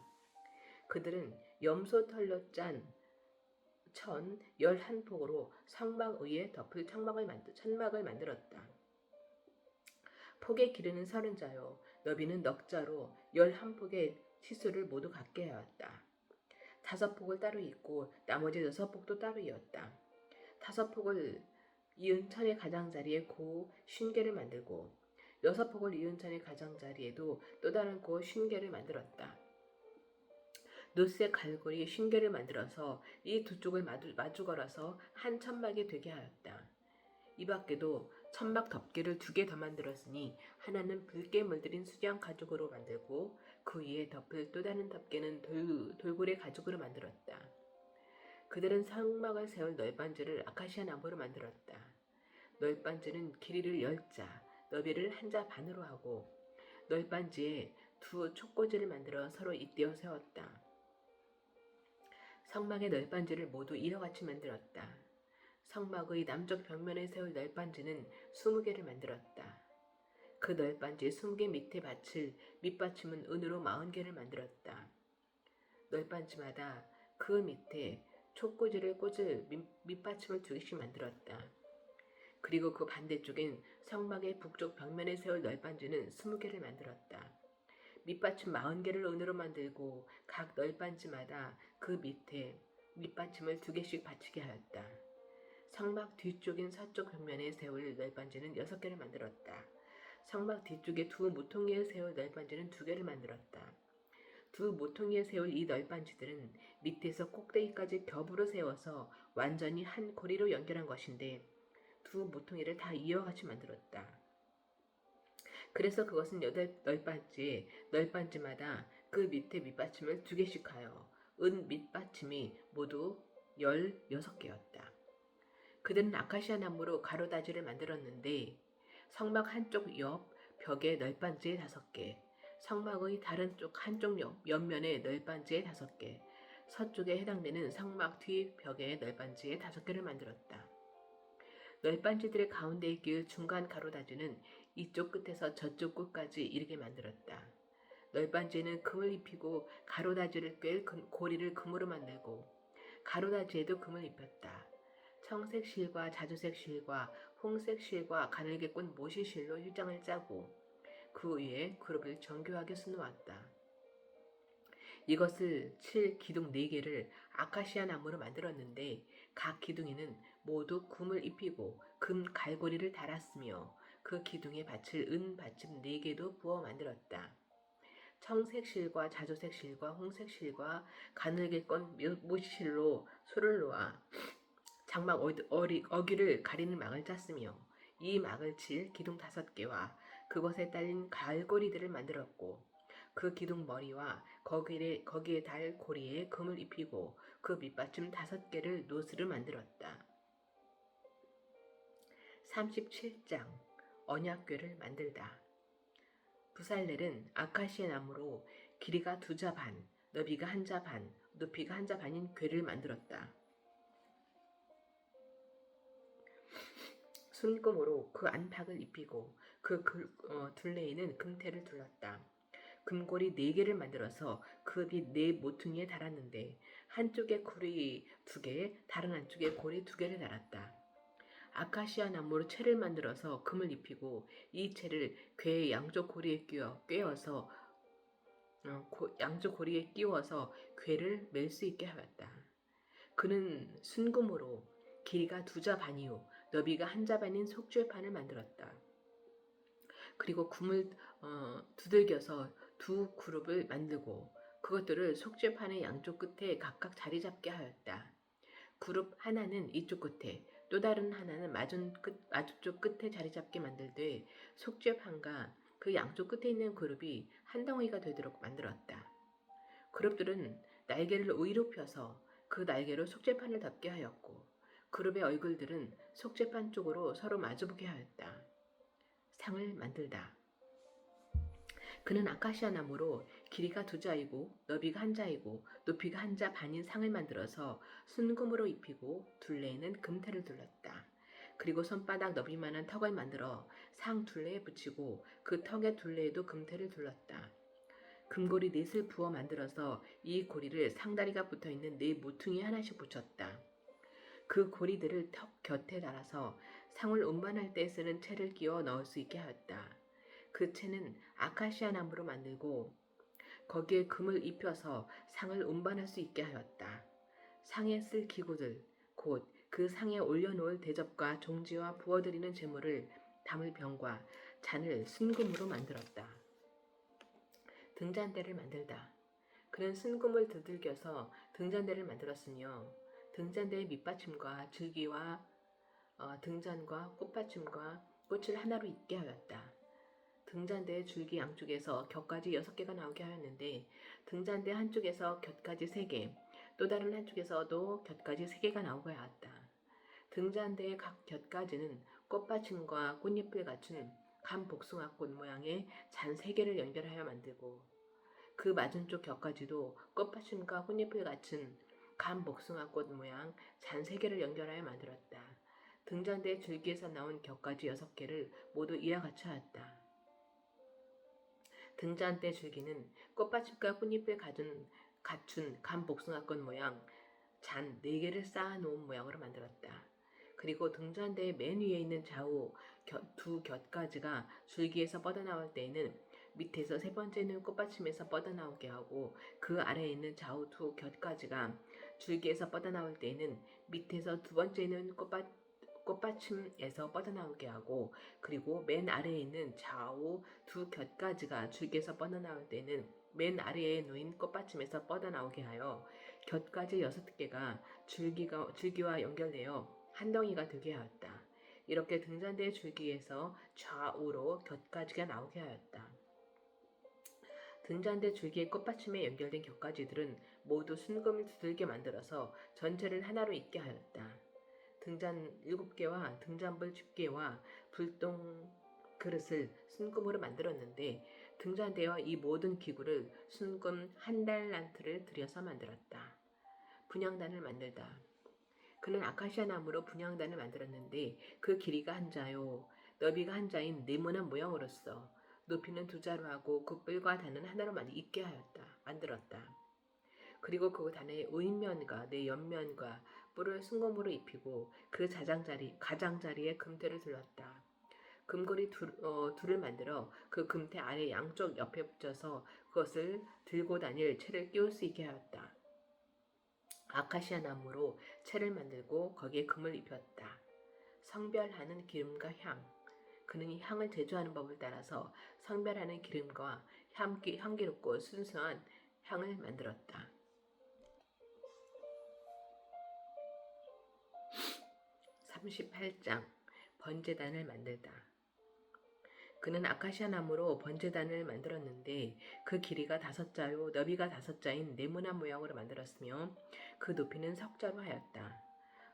그들은 염소털로 짠 천 11폭으로 성막 위에 덮을 천막을 만들었다. 폭의 길이는 30자요 너비는 넉자로 11폭의 치수를 모두 갖게 하였다. 5폭을 따로 잇고 나머지 6폭도 따로 이었다. 5폭을 이은 천의 가장자리에 고 50개를 만들고 6폭을 이은 천의 가장자리에도 또 다른 고 50개를 만들었다. 노스의 갈고리 50개를 만들어서 이 두 쪽을 마주 걸어서 한 천막이 되게 하였다. 이 밖에도 천막 덮개를 2개 더 만들었으니 하나는 붉게 물들인 수정 가죽으로 만들고 그 위에 덮을 또 다른 덮개는 돌고래 가죽으로 만들었다. 그들은 성막을 세울 널빤지를 아카시아 나무로 만들었다. 널빤지는 길이를 10자, 너비를 1자 반으로 하고 널빤지에 두 촉꽂이를 만들어 서로 잇대어 세웠다. 성막의 널빤지를 모두 이와 같이 만들었다. 성막의 남쪽 벽면에 세울 널빤지는 20개를 만들었다. 그 널빤지 20개 밑에 밑받침은 은으로 40개를 만들었다. 널빤지마다 그 밑에 촉꽂이를 꽂을 밑받침을 2개씩 만들었다. 그리고 그 반대쪽엔 성막의 북쪽 벽면에 세울 널빤지는 20개를 만들었다. 밑받침 40개를 은으로 만들고 각 널빤지마다 그 밑에 밑받침을 2개씩 받치게 하였다. 성막 뒤쪽인 서쪽 벽면에 세울 널빤지는 6개를 만들었다. 성막 뒤쪽에 두 모퉁이에 세울 널빤지는 2개를 만들었다. 두 모퉁이에 세울 이 널빤지들은 밑에서 꼭대기까지 겹으로 세워서 완전히 한 고리로 연결한 것인데 두 모퉁이를 다 이와 같이 만들었다. 그래서 그것은 8널빤지에 널빤지마다 그 밑에 밑받침을 2개씩 하여 은 밑받침이 모두 16개였다. 그들은 아카시아 나무로 가로다지를 만들었는데 성막 한쪽 옆 벽에 널빤지에 5개, 성막의 다른 쪽 한쪽 옆면에 널빤지에 5개, 서쪽에 해당되는 성막 뒤 벽에 널빤지에 5개를 만들었다. 널빤지들의 가운데에 끼울 중간 가로다지는 이쪽 끝에서 저쪽 끝까지 이르게 만들었다. 널빤지에는 금을 입히고 가로다지를 꿰 고리를 금으로 만들고 가로다지에도 금을 입혔다. 청색 실과 자주색 실과 홍색 실과 가늘게 꼰 모시 실로 휘장을 짜고 그 위에 그룹을 정교하게 수놓았다. 이것을 칠 기둥 4개를 아카시아 나무로 만들었는데 각 기둥에는 모두 금을 입히고 금 갈고리를 달았으며 그 기둥에 받칠 은 받침 4개도 부어 만들었다. 청색 실과 자주색 실과 홍색 실과 가늘게 꼰 모시실로 소를 놓아 장막 어귀를 가리는 막을 짰으며 이 막을 칠 기둥 5개와 그것에 딸린 갈고리들을 만들었고 그 기둥 머리와 거기에 달 고리에 금을 입히고 그 밑받침 5개를 노스를 만들었다. 37장 언약궤를 만들다. 부살렐은 아카시아 나무로 길이가 2자 반, 너비가 1자 반, 높이가 1자 반인 궤를 만들었다. 순금으로 그 안팎을 입히고 그 둘레에는 금태를 둘렀다. 금고리 4개를 만들어서 그 빛 4모퉁이에 달았는데 한쪽에 고리 2개, 다른 한쪽에 고리 2개를 달았다. 아카시아 나무로 채를 만들어서 금을 입히고 이 채를 궤의 양쪽 고리에 꿰어서 양쪽 고리에 끼워서 궤를 멜 수 있게 하였다. 그는 순금으로 길이가 2자 반이요 너비가 1자 반인 속죄판을 만들었다. 그리고 금을 두들겨서 2 그룹을 만들고 그것들을 속죄판의 양쪽 끝에 각각 자리 잡게 하였다. 그룹 하나는 이쪽 끝에 또 다른 하나는 마주쪽 끝에 자리 잡게 만들되 속죄판과 그 양쪽 끝에 있는 그룹이 한 덩어리가 되도록 만들었다. 그룹들은 날개를 위로 펴서 그 날개로 속죄판을 덮게 하였고 그룹의 얼굴들은 속죄판 쪽으로 서로 마주보게 하였다. 상을 만들다. 그는 아카시아 나무로 길이가 2자이고 너비가 1자이고 높이가 1자 반인 상을 만들어서 순금으로 입히고 둘레에는 금태를 둘렀다. 그리고 손바닥 너비만한 턱을 만들어 상 둘레에 붙이고 그 턱의 둘레에도 금태를 둘렀다. 금고리 4을 부어 만들어서 이 고리를 상다리가 붙어있는 4모퉁이에 하나씩 붙였다. 그 고리들을 턱 곁에 달아서 상을 운반할 때 쓰는 채를 끼워 넣을 수 있게 하였다. 그 채는 아카시아 나무로 만들고 거기에 금을 입혀서 상을 운반할 수 있게 하였다. 상에 쓸 기구들, 곧 그 상에 올려놓을 대접과 종지와 부어드리는 제물을 담을 병과 잔을 순금으로 만들었다. 등잔대를 만들다. 그는 순금을 두들겨서 등잔대를 만들었으며 등잔대의 밑받침과 줄기와 등잔과 꽃받침과 꽃을 하나로 있게 하였다. 등잔대의 줄기 양쪽에서 곁까지 6개가 나오게 하였는데 등잔대 한쪽에서 곁까지 3개, 또 다른 한쪽에서도 곁까지 3개가 나오게 하였다. 등잔대의 각 곁까지는 꽃받침과 꽃잎을 갖춘 감복숭아꽃 모양의 잔 3개를 연결하여 만들고 그 맞은쪽 곁까지도 꽃받침과 꽃잎을 갖춘 감복숭아꽃 모양 잔 3개를 연결하여 만들었다. 등잔대 줄기에서 나온 곁까지 6개를 모두 이와 같이 하였다. 등잔대 줄기는 꽃받침과 꽃잎을 갖춘 감복숭아꽃 모양 잔 4개를 쌓아놓은 모양으로 만들었다. 그리고 등잔대의 맨 위에 있는 좌우 2 곁까지가 줄기에서 뻗어나올 때에는 밑에서 3번째는 꽃받침에서 뻗어나오게 하고 그 아래에 있는 좌우 2 곁까지가 줄기에서 뻗어나올 때에는 밑에서 2번째는 꽃받침에서 뻗어나오게 하고 그리고 맨 아래에 있는 좌우 2 곁까지가 줄기에서 뻗어나올 때는 맨 아래에 놓인 꽃받침에서 뻗어나오게 하여 곁까지 6개가 줄기와 연결되어 한 덩이가 되게 하였다. 이렇게 등잔대의 줄기에서 좌우로 곁까지가 나오게 하였다. 등잔대 줄기의 꽃받침에 연결된 곁가지들은 모두 순금을 두들겨 만들어서 전체를 하나로 있게 하였다. 등잔 7개와 등잔불 10개와 불똥 그릇을 순금으로 만들었는데 등잔대와 이 모든 기구를 순금 1달란트를 들여서 만들었다. 분향단을 만들다. 그는 아카시아 나무로 분향단을 만들었는데 그 길이가 1자요 너비가 1자인 네모난 모양으로서 높이는 2자로 하고 그 뿔과 단은 하나로 있게 만들었다. 그리고 그 단의 우인면과 네 옆면과 뿔을 순금으로 입히고 그 가장자리에 금태를 둘렀다. 금고리 둘을 만들어 그 금태 아래 양쪽 옆에 붙여서 그것을 들고 다닐 채를 끼울 수 있게 하였다. 아카시아 나무로 채를 만들고 거기에 금을 입혔다. 성별하는 기름과 향. 그는 이 향을 제조하는 법을 따라서 성별하는 기름과 향기롭고 순수한 향을 만들었다. 38장 번제단을 만들다. 그는 아카시아 나무로 번제단을 만들었는데 그 길이가 5자요 너비가 5자인 네모난 모양으로 만들었으며 그 높이는 석자로 하였다.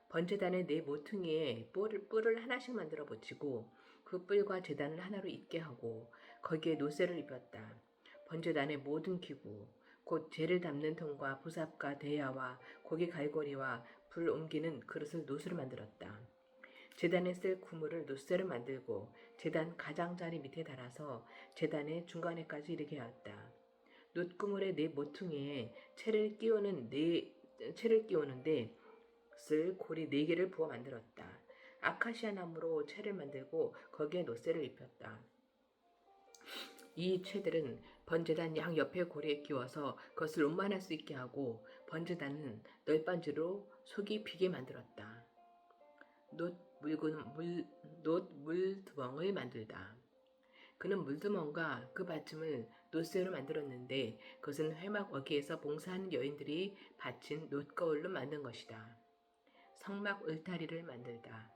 번제단의 4모퉁이에 뿔을 하나씩 만들어 붙이고 그 뿔과 제단을 하나로 있게 하고 거기에 노쇠를 입혔다. 번제단의 모든 기구 곧 재를 담는 통과 부삽과 대야와 고기 갈고리와 불 옮기는 그릇을 놋으로 만들었다. 제단에 쓸 구물을 놋새로 만들고 제단 가장자리 밑에 달아서 제단의 중간에까지 이르게 하였다. 놋구물의 네 모퉁이에 채를 끼우는데 쓸 고리 4개를 부어 만들었다. 아카시아 나무로 채를 만들고 거기에 놋새를 입혔다. 이 채들은 번제단 양 옆에 고리에 끼워서 그것을 운반할 수 있게 하고 번제단은 널빤지로 속이 비게 만들었다. 놋 물두멍을 만들다. 그는 물두멍과 그 받침을 놋새로 만들었는데 그것은 회막 어귀에서 봉사하는 여인들이 받친 놋거울로 만든 것이다. 성막 울타리를 만들다.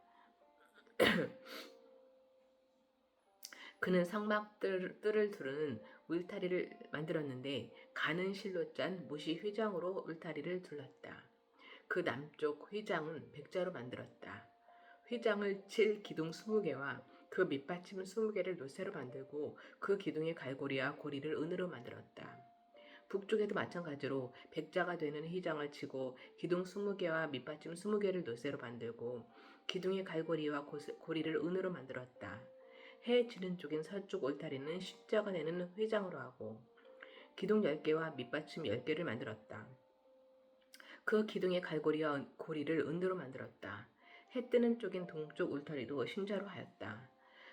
그는 성막 뜰을 두르는 울타리를 만들었는데 가는 실로 짠 무시 휘장으로 울타리를 둘렀다. 그 남쪽 휘장은 백자로 만들었다. 휘장을 칠 기둥 20개와 그 밑받침 20개를 놋새로 만들고 그 기둥의 갈고리와 고리를 은으로 만들었다. 북쪽에도 마찬가지로 백자가 되는 휘장을 치고 기둥 20개와 밑받침 20개를 놋새로 만들고 기둥의 갈고리와 고리를 은으로 만들었다. 해 지는 쪽인 서쪽 울타리는 십자가 되는 휘장으로 하고 기둥 10개와 밑받침 10개를 만들었다. 그 기둥의 갈고리와 고리를 은으로 만들었다. 해 뜨는 쪽인 동쪽 울타리도 신자로 하였다.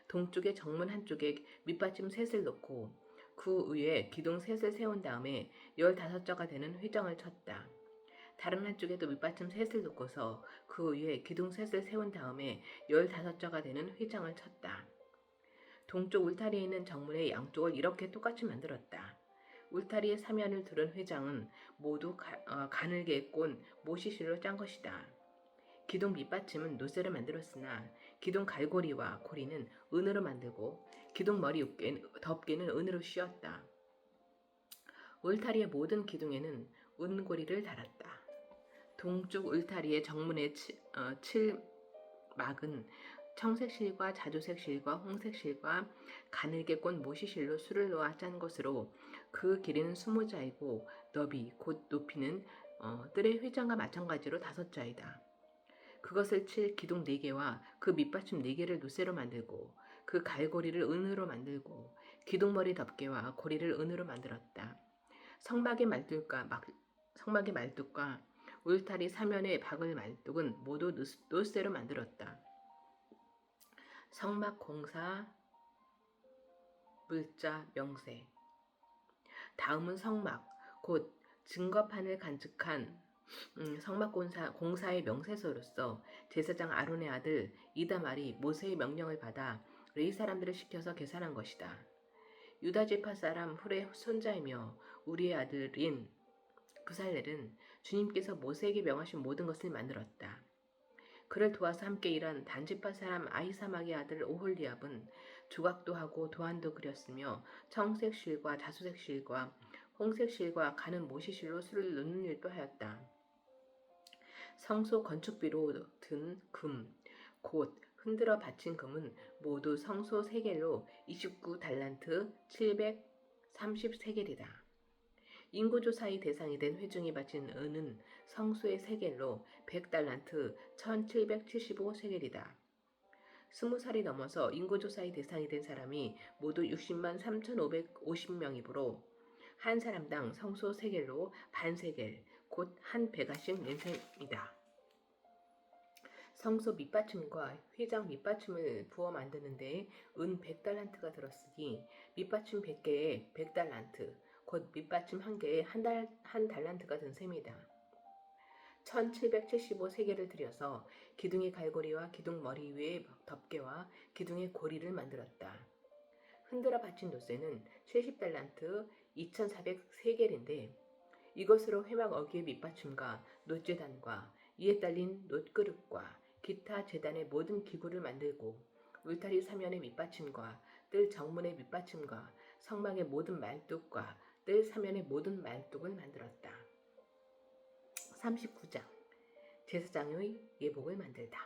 동쪽의 정문 한쪽에 밑받침 셋을 놓고 그 위에 기둥 셋을 세운 다음에 15자가 되는 휘장을 쳤다. 다른 한쪽에도 밑받침 셋을 놓고서 그 위에 기둥 셋을 세운 다음에 15자가 되는 휘장을 쳤다. 동쪽 울타리에 있는 정문의 양쪽을 이렇게 똑같이 만들었다. 울타리의 사면을 두른 휘장은 모두 가늘게 꼰 모시실로 짠 것이다. 기둥 밑받침은 놋새로 만들었으나 기둥 갈고리와 고리는 은으로 만들고 기둥 머리 덮개는 은으로 씌웠다. 울타리의 모든 기둥에는 은고리를 달았다. 동쪽 울타리의 정문의 칠막은 청색실과 자주색실과 홍색실과 가늘게 꼰 모시실로 수를 놓아 짠 것으로 그 길이는 20자이고 너비 곧 높이는 뜰의 휘장과 마찬가지로 5자이다. 그것을 칠 기둥 4개와 그 밑받침 4개를 놋새로 만들고 그 갈고리를 은으로 만들고 기둥머리 덮개와 고리를 은으로 만들었다. 성막의 말뚝과 울타리 사면에 박을 말뚝은 모두 놋새로 만들었다. 성막 공사 물자 명세. 다음은 성막 곧 증거판을 간직한 성막 공사의 명세서로서 제사장 아론의 아들 이다말이 모세의 명령을 받아 레위 사람들을 시켜서 계산한 것이다. 유다 지파 사람 훌의 손자이며 우리의 아들인 부살렐은 주님께서 모세에게 명하신 모든 것을 만들었다. 그를 도와서 함께 일한 단지파 사람 아히사막의 아들 오홀리압은 조각도 하고 도안도 그렸으며 청색실과 자수색실과 홍색실과 가는 모시실로 수를 놓는 일도 하였다. 성소 건축비로 든 금, 곧 흔들어 바친 금은 모두 성소 세겔로 29달란트 733겔이다. 인구조사의 대상이 된 회중이 바친 은은 성소의 세겔로 100달란트 1775세겔이다. 20살이 넘어서 인구조사의 대상이 된 사람이 모두 60만 3,550명이므로 한 사람당 성소 세겔로 반세겔, 곧 한 배가씩 낸 셈이다. 성소 밑받침과 휘장 밑받침을 부어 만드는데 은 100달란트가 들었으니 밑받침 100개에 100달란트, 곧 밑받침 1개에 한 달란트가 든 셈이다. 1775세겔을 들여서 기둥의 갈고리와 기둥 머리 위에 덮개와 기둥의 고리를 만들었다. 흔들어 바친 놋새는 70달란트 2400세겔인데 이것으로 회막 어귀의 밑받침과 놋재단과 이에 딸린 놋그릇과 기타 재단의 모든 기구를 만들고 울타리 사면의 밑받침과 뜰 정문의 밑받침과 성막의 모든 말뚝과 뜰 사면의 모든 말뚝을 만들었다. 39장 제사장의 예복을 만들다.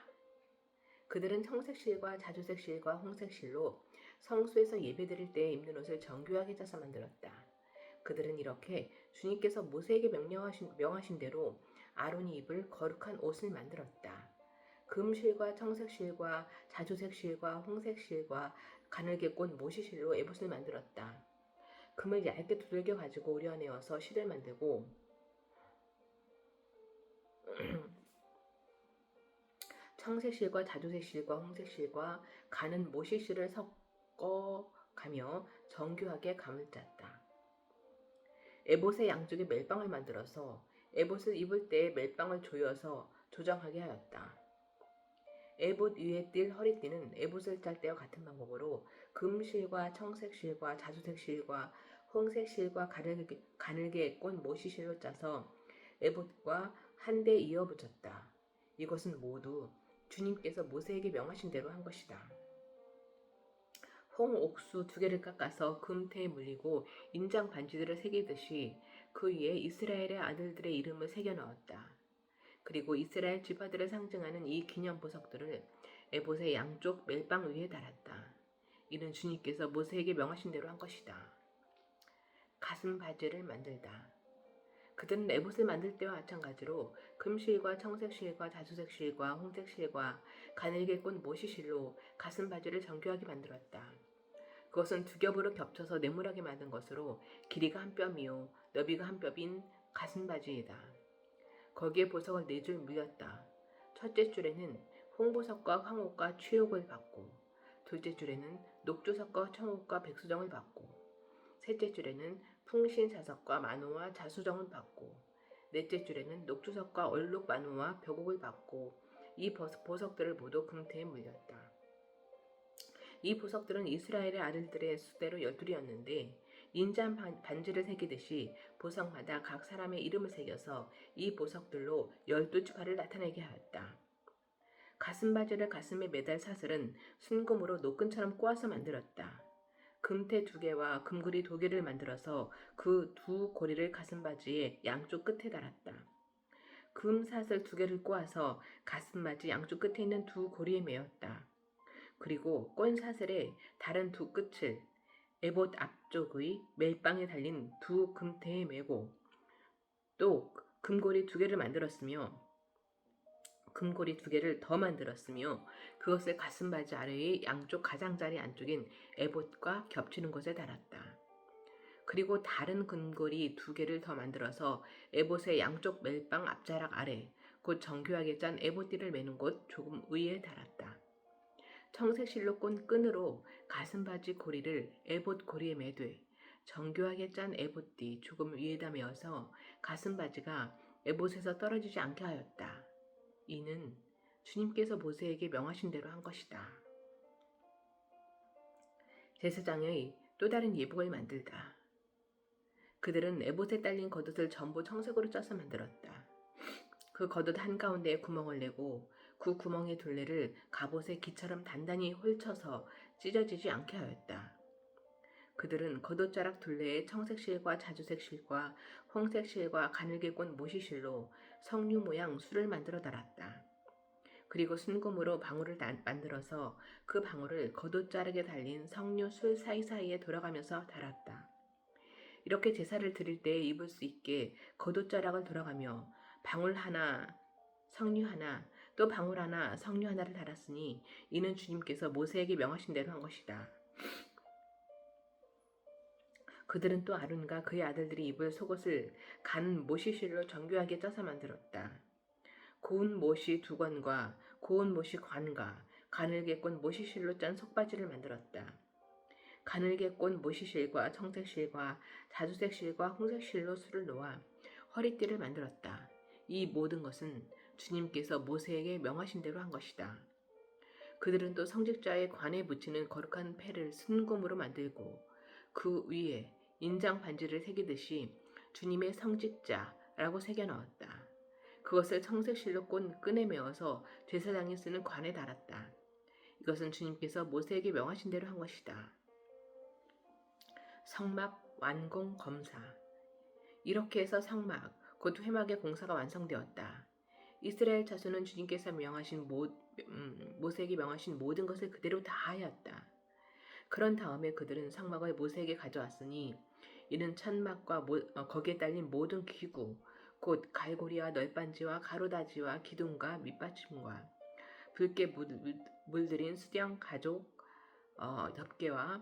그들은 청색실과 자주색실과 홍색실로 성소에서 예배드릴 때 입는 옷을 정교하게 짜서 만들었다. 그들은 이렇게 주님께서 모세에게 명하신 대로 아론이 입을 거룩한 옷을 만들었다. 금실과 청색실과 자주색실과 홍색실과 가늘게 꼰 모시실로 에봇을 만들었다. 금을 얇게 두들겨 가지고 우려내어서 실을 만들고 청색실과 자주색실과 홍색실과 가는 모시실을 섞어가며 정교하게 감을 짰다. 에봇의 양쪽에 멜빵을 만들어서 에봇을 입을 때 멜빵을 조여서 조정하게 하였다. 에봇 위에 띌 허리띠는 에봇을 짤 때와 같은 방법으로 금실과 청색실과 자주색실과 홍색실과 가늘게 꼰 모시실로 짜서 에봇과 한데 이어 붙였다. 이것은 모두 주님께서 모세에게 명하신 대로 한 것이다. 홍옥수 2개를 깎아서 금태에 물리고 인장 반지들을 새기듯이 그 위에 이스라엘의 아들들의 이름을 새겨 넣었다. 그리고 이스라엘 지파들을 상징하는 이 기념 보석들을 에봇의 양쪽 멜빵 위에 달았다. 이는 주님께서 모세에게 명하신 대로 한 것이다. 가슴 바지를 만들다. 그들은 에봇을 만들 때와 마찬가지로 금실과 청색실과 자주색실과 홍색실과 가늘게 꼰 모시실로 가슴 바지를 정교하게 만들었다. 그것은 2겹으로 겹쳐서 네모나게 만든 것으로 길이가 1뼘이요 너비가 1뼘인 가슴 바지이다. 거기에 보석을 4줄 물렸다. 첫째 줄에는 홍보석과 황옥과 취옥을 받고, 둘째 줄에는 녹조석과 청옥과 백수정을 받고, 셋째 줄에는 풍신자석과 만호와 자수정을 받고, 넷째 줄에는 녹조석과 얼룩 만호와 벽옥을 받고, 이 보석들을 모두 금태에 물렸다. 이 보석들은 이스라엘의 아들들의 수대로 12이었는데 인장 반지를 새기듯이 보석마다 각 사람의 이름을 새겨서 이 보석들로 12지파를 나타내게 하였다. 가슴바지를 가슴에 매달 사슬은 순금으로 노끈처럼 꼬아서 만들었다. 금태 2개와 금고리 2개를 만들어서 그 2고리를 가슴바지의 양쪽 끝에 달았다. 금사슬 2개를 꼬아서 가슴바지 양쪽 끝에 있는 2고리에 메었다. 그리고 꼰 사슬의 다른 2 끝을 에봇 앞쪽의 멜빵에 달린 2 금태에 메고 또 금고리 2개를 만들었으며 금고리 2개를 더 만들었으며 그것을 가슴바지 아래의 양쪽 가장자리 안쪽인 에봇과 겹치는 곳에 달았다. 그리고 다른 금고리 2개를 더 만들어서 에봇의 양쪽 멜빵 앞자락 아래 곧 정교하게 짠 에봇띠를 매는 곳 조금 위에 달았다. 청색실로 꼰 끈으로 가슴바지 고리를 에봇 고리에 매되 정교하게 짠 에봇띠 조금 위에다 메어서 가슴바지가 에봇에서 떨어지지 않게 하였다. 이는 주님께서 모세에게 명하신 대로 한 것이다. 제사장의 또 다른 예복을 만들다. 그들은 에봇에 딸린 겉옷을 전부 청색으로 짜서 만들었다. 그 겉옷 한가운데에 구멍을 내고 그 구멍의 둘레를 갑옷의 기처럼 단단히 홀쳐서 찢어지지 않게 하였다. 그들은 겉옷자락 둘레에 청색실과 자주색실과 홍색실과 가늘게 꼰 모시실로 석류 모양 술을 만들어 달았다. 그리고 순금으로 방울을 만들어서 그 방울을 겉옷자락에 달린 석류 술 사이사이에 돌아가면서 달았다. 이렇게 제사를 드릴 때에 입을 수 있게 겉옷자락을 돌아가며 방울 하나, 석류 하나, 또 방울 하나, 석류 하나를 달았으니 이는 주님께서 모세에게 명하신 대로 한 것이다. 그들은 또 아론과 그의 아들들이 입을 속옷을 간 모시실로 정교하게 짜서 만들었다. 고운 모시 2권과 고운 모시 관과 가늘게 꼰 모시실로 짠 속바지를 만들었다. 가늘게 꼰 모시실과 청색실과 자주색실과 홍색실로 술을 놓아 허리띠를 만들었다. 이 모든 것은 주님께서 모세에게 명하신 대로 한 것이다. 그들은 또 성직자의 관에 붙이는 거룩한 패를 순금으로 만들고 그 위에 인장 반지를 새기듯이 주님의 성직자라고 새겨 넣었다. 그것을 청색실로 꼰 끈에 메어서 제사장이 쓰는 관에 달았다. 이것은 주님께서 모세에게 명하신 대로 한 것이다. 성막 완공 검사. 이렇게 해서 성막, 곧 회막의 공사가 완성되었다. 이스라엘 자손은 주님께서 모세에게 명하신 모든 것을 그대로 다 하였다. 그런 다음에 그들은 성막을 모세에게 가져왔으니 이는 천막과 거기에 딸린 모든 기구 곧 갈고리와 널빤지와 가로다지와 기둥과 밑받침과 붉게 물들인 수령 가죽 덮개와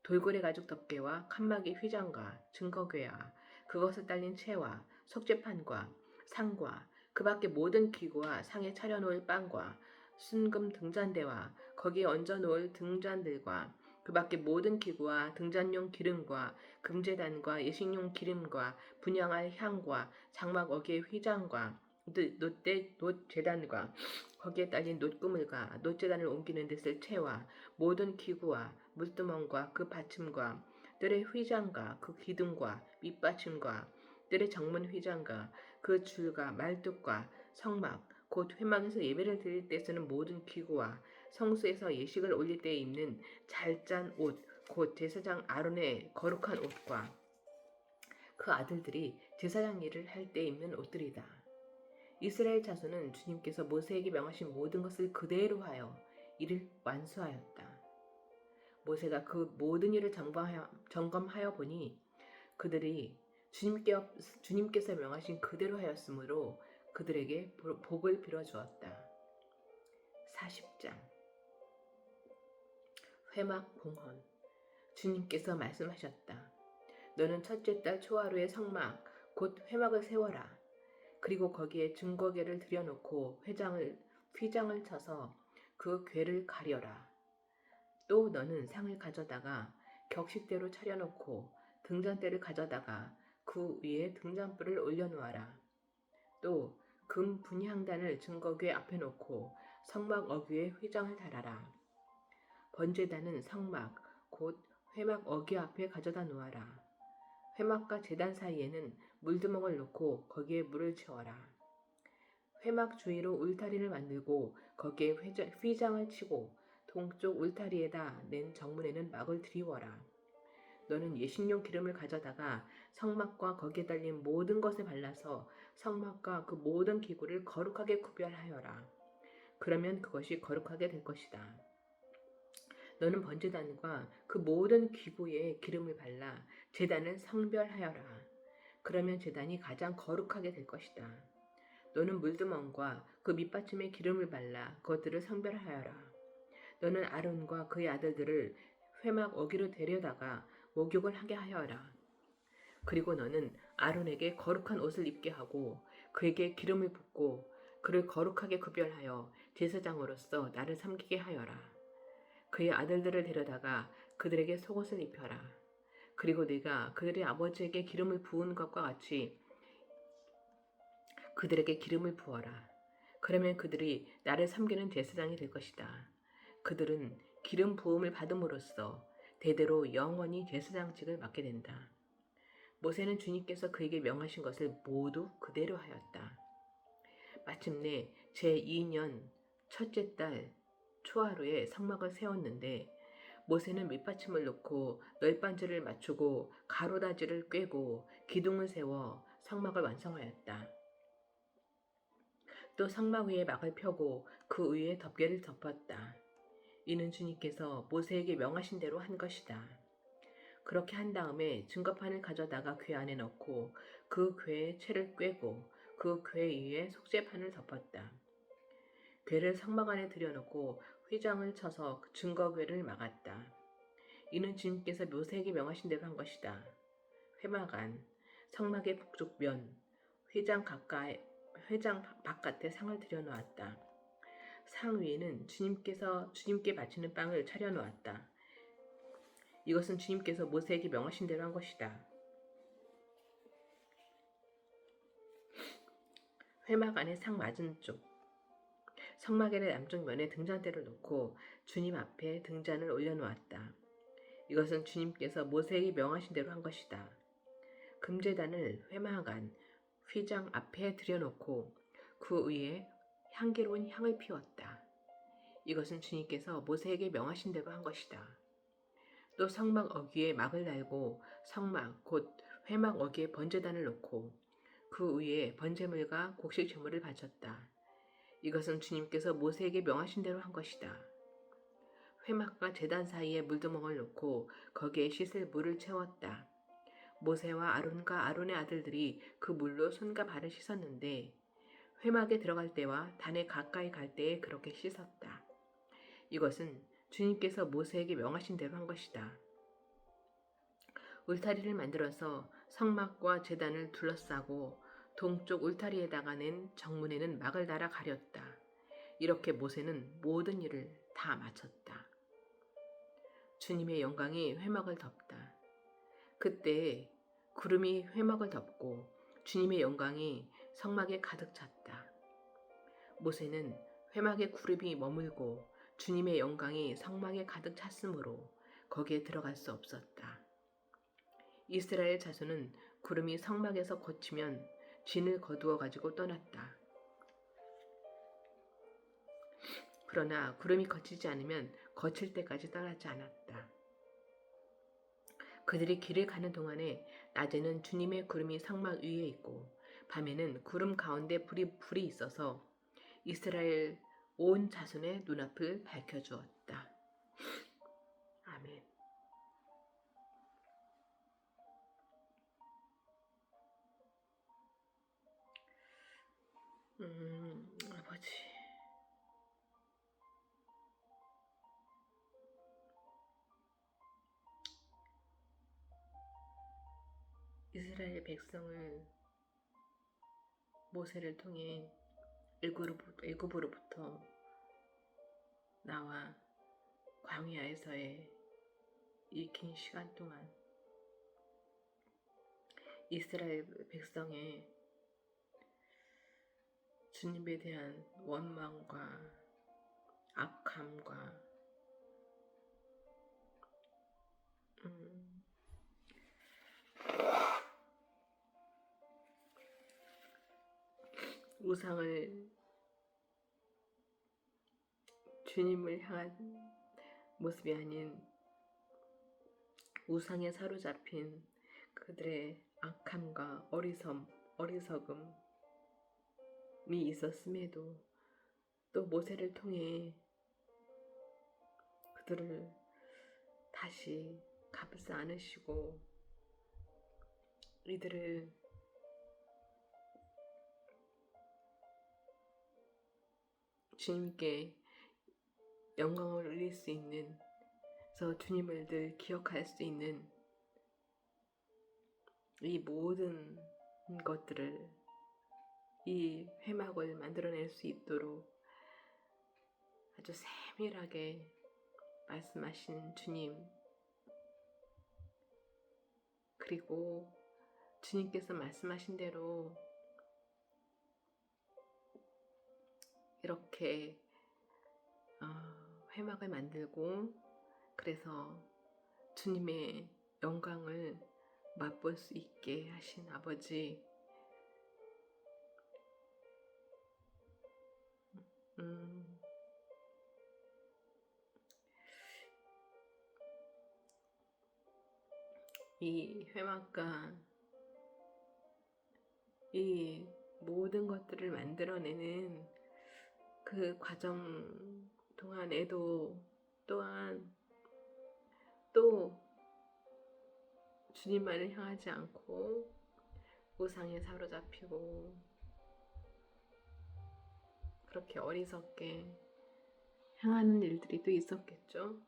돌고래 가죽 덮개와 칸막이 휘장과 증거궤와 그것을 딸린 채와 속죄판과 상과 그 밖의 모든 기구와 상에 차려놓을 빵과 순금 등잔대와 거기에 얹어놓을 등잔들과 그 밖의 모든 기구와 등잔용 기름과 금제단과 예식용 기름과 분향할 향과 장막 어기의 휘장과 놋제단과 거기에 딸린 놋그물과 놋제단을 옮기는 데 쓸 채와 모든 기구와 물두멍과 그 받침과 뜰의 휘장과 그 기둥과 밑받침과 뜰의 정문 휘장과 그 줄과 말뚝과 성막 곧 회막에서 예배를 드릴 때 쓰는 모든 기구와 성수에서 예식을 올릴 때 입는 잘 짠 옷 곧 제사장 아론의 거룩한 옷과 그 아들들이 제사장 일을 할 때 입는 옷들이다. 이스라엘 자손은 주님께서 모세에게 명하신 모든 것을 그대로 하여 이를 완수하였다. 모세가 그 모든 일을 점검하여 보니 그들이 주님께서 명하신 그대로 하였으므로 그들에게 복을 빌어주었다. 40장 회막 봉헌. 주님께서 말씀하셨다. 너는 첫째 달 초하루에 성막 곧 회막을 세워라. 그리고 거기에 증거궤를 들여놓고 휘장을 쳐서 그 궤를 가려라. 또 너는 상을 가져다가 격식대로 차려놓고 등잔대를 가져다가 그 위에 등잔불을 올려놓아라. 또 금 분향단을 증거궤 앞에 놓고 성막 어귀에 휘장을 달아라. 번제단은 성막 곧 회막 어귀 앞에 가져다 놓아라. 회막과 제단 사이에는 물두멍을 놓고 거기에 물을 채워라. 회막 주위로 울타리를 만들고 거기에 휘장을 치고 동쪽 울타리에다 낸 정문에는 막을 들이워라. 너는 예식용 기름을 가져다가 성막과 거기에 달린 모든 것에 발라서 성막과 그 모든 기구를 거룩하게 구별하여라. 그러면 그것이 거룩하게 될 것이다. 너는 번제단과 그 모든 기구에 기름을 발라 제단을 성별하여라. 그러면 제단이 가장 거룩하게 될 것이다. 너는 물두멍과 그 밑받침에 기름을 발라 그것들을 성별하여라. 너는 아론과 그의 아들들을 회막 어기로 데려다가 목욕을 하게 하여라. 그리고 너는 아론에게 거룩한 옷을 입게 하고 그에게 기름을 붓고 그를 거룩하게 구별하여 제사장으로서 나를 섬기게 하여라. 그의 아들들을 데려다가 그들에게 속옷을 입혀라. 그리고 네가 그들의 아버지에게 기름을 부은 것과 같이 그들에게 기름을 부어라. 그러면 그들이 나를 섬기는 제사장이 될 것이다. 그들은 기름 부음을 받음으로써 대대로 영원히 제사장직을 맡게 된다. 모세는 주님께서 그에게 명하신 것을 모두 그대로 하였다. 마침내 제2년 첫째 달 초하루에 성막을 세웠는데 모세는 밑받침을 놓고 널빤지를 맞추고 가로다지를 꿰고 기둥을 세워 성막을 완성하였다. 또 성막 위에 막을 펴고 그 위에 덮개를 덮었다. 이는 주님께서 모세에게 명하신 대로 한 것이다. 그렇게 한 다음에 증거판을 가져다가 궤 안에 넣고 그 궤에 채를 꿰고 그 궤 위에 속죄판을 덮었다. 궤를 성막 안에 들여놓고 휘장을 쳐서 증거궤를 막았다. 이는 주님께서 모세에게 명하신 대로 한 것이다. 회막 안, 성막의 북쪽면, 회장 바깥에 상을 들여놓았다. 상 위에는 주님께 바치는 빵을 차려놓았다. 이것은 주님께서 모세에게 명하신 대로 한 것이다. 회막 안의 상 맞은쪽 성막의 남쪽 면에 등잔대를 놓고 주님 앞에 등잔을 올려놓았다. 이것은 주님께서 모세에게 명하신 대로 한 것이다. 금제단을 회막 안 휘장 앞에 들여놓고 그 위에 향기로운 향을 피웠다. 이것은 주님께서 모세에게 명하신 대로 한 것이다. 또 성막 어귀에 막을 달고 성막 곧 회막 어귀에 번제단을 놓고 그 위에 번제물과 곡식 제물을 바쳤다. 이것은 주님께서 모세에게 명하신 대로 한 것이다. 회막과 제단 사이에 물두멍을 놓고 거기에 씻을 물을 채웠다. 모세와 아론과 아론의 아들들이 그 물로 손과 발을 씻었는데 회막에 들어갈 때와 단에 가까이 갈 때에 그렇게 씻었다. 이것은 주님께서 모세에게 명하신 대로 한 것이다. 울타리를 만들어서 성막과 제단을 둘러싸고 동쪽 울타리에다가 낸 정문에는 막을 달아 가렸다. 이렇게 모세는 모든 일을 다 마쳤다. 주님의 영광이 회막을 덮다. 그때 구름이 회막을 덮고 주님의 영광이 성막에 가득 찼다. 모세는 회막에 구름이 머물고 주님의 영광이 성막에 가득 찼으므로 거기에 들어갈 수 없었다. 이스라엘 자손은 구름이 성막에서 걷히면 진을 거두어 가지고 떠났다. 그러나 구름이 걷히지 않으면 거칠 때까지 떠나지 않았다. 그들이 길을 가는 동안에 낮에는 주님의 구름이 성막 위에 있고 밤에는 구름 가운데 불이 있어서 이스라엘 온 자손의 눈앞을 밝혀주었다. 아멘. 아버지, 이스라엘 백성을 모세를 통해 애굽으로부터 나와 광야에서의 이 긴 시간 동안 이스라엘 백성의 주님에 대한 원망과 악함과 우상을 주님을 향한 모습이 아닌 우상에 사로잡힌 그들의 악함과 어리석음이 있었음에도 또 모세를 통해 그들을 다시 갚지 않으시고 이들을 주님께 영광을 올릴 수 있는, 그래서 주님을 늘 기억할 수 있는 이 모든 것들을, 이 회막을 만들어낼 수 있도록 아주 세밀하게 말씀하신 주님, 그리고 주님께서 말씀하신 대로 이렇게 회막을 만들고 그래서 주님의 영광을 맛볼 수 있게 하신 아버지, 이 회막과 이 모든 것들을 만들어내는 그 과정 동안에도 또한 또 주님만을 향하지 않고 우상에 사로잡히고 그렇게 어리석게 향하는 일들이 또 있었겠죠.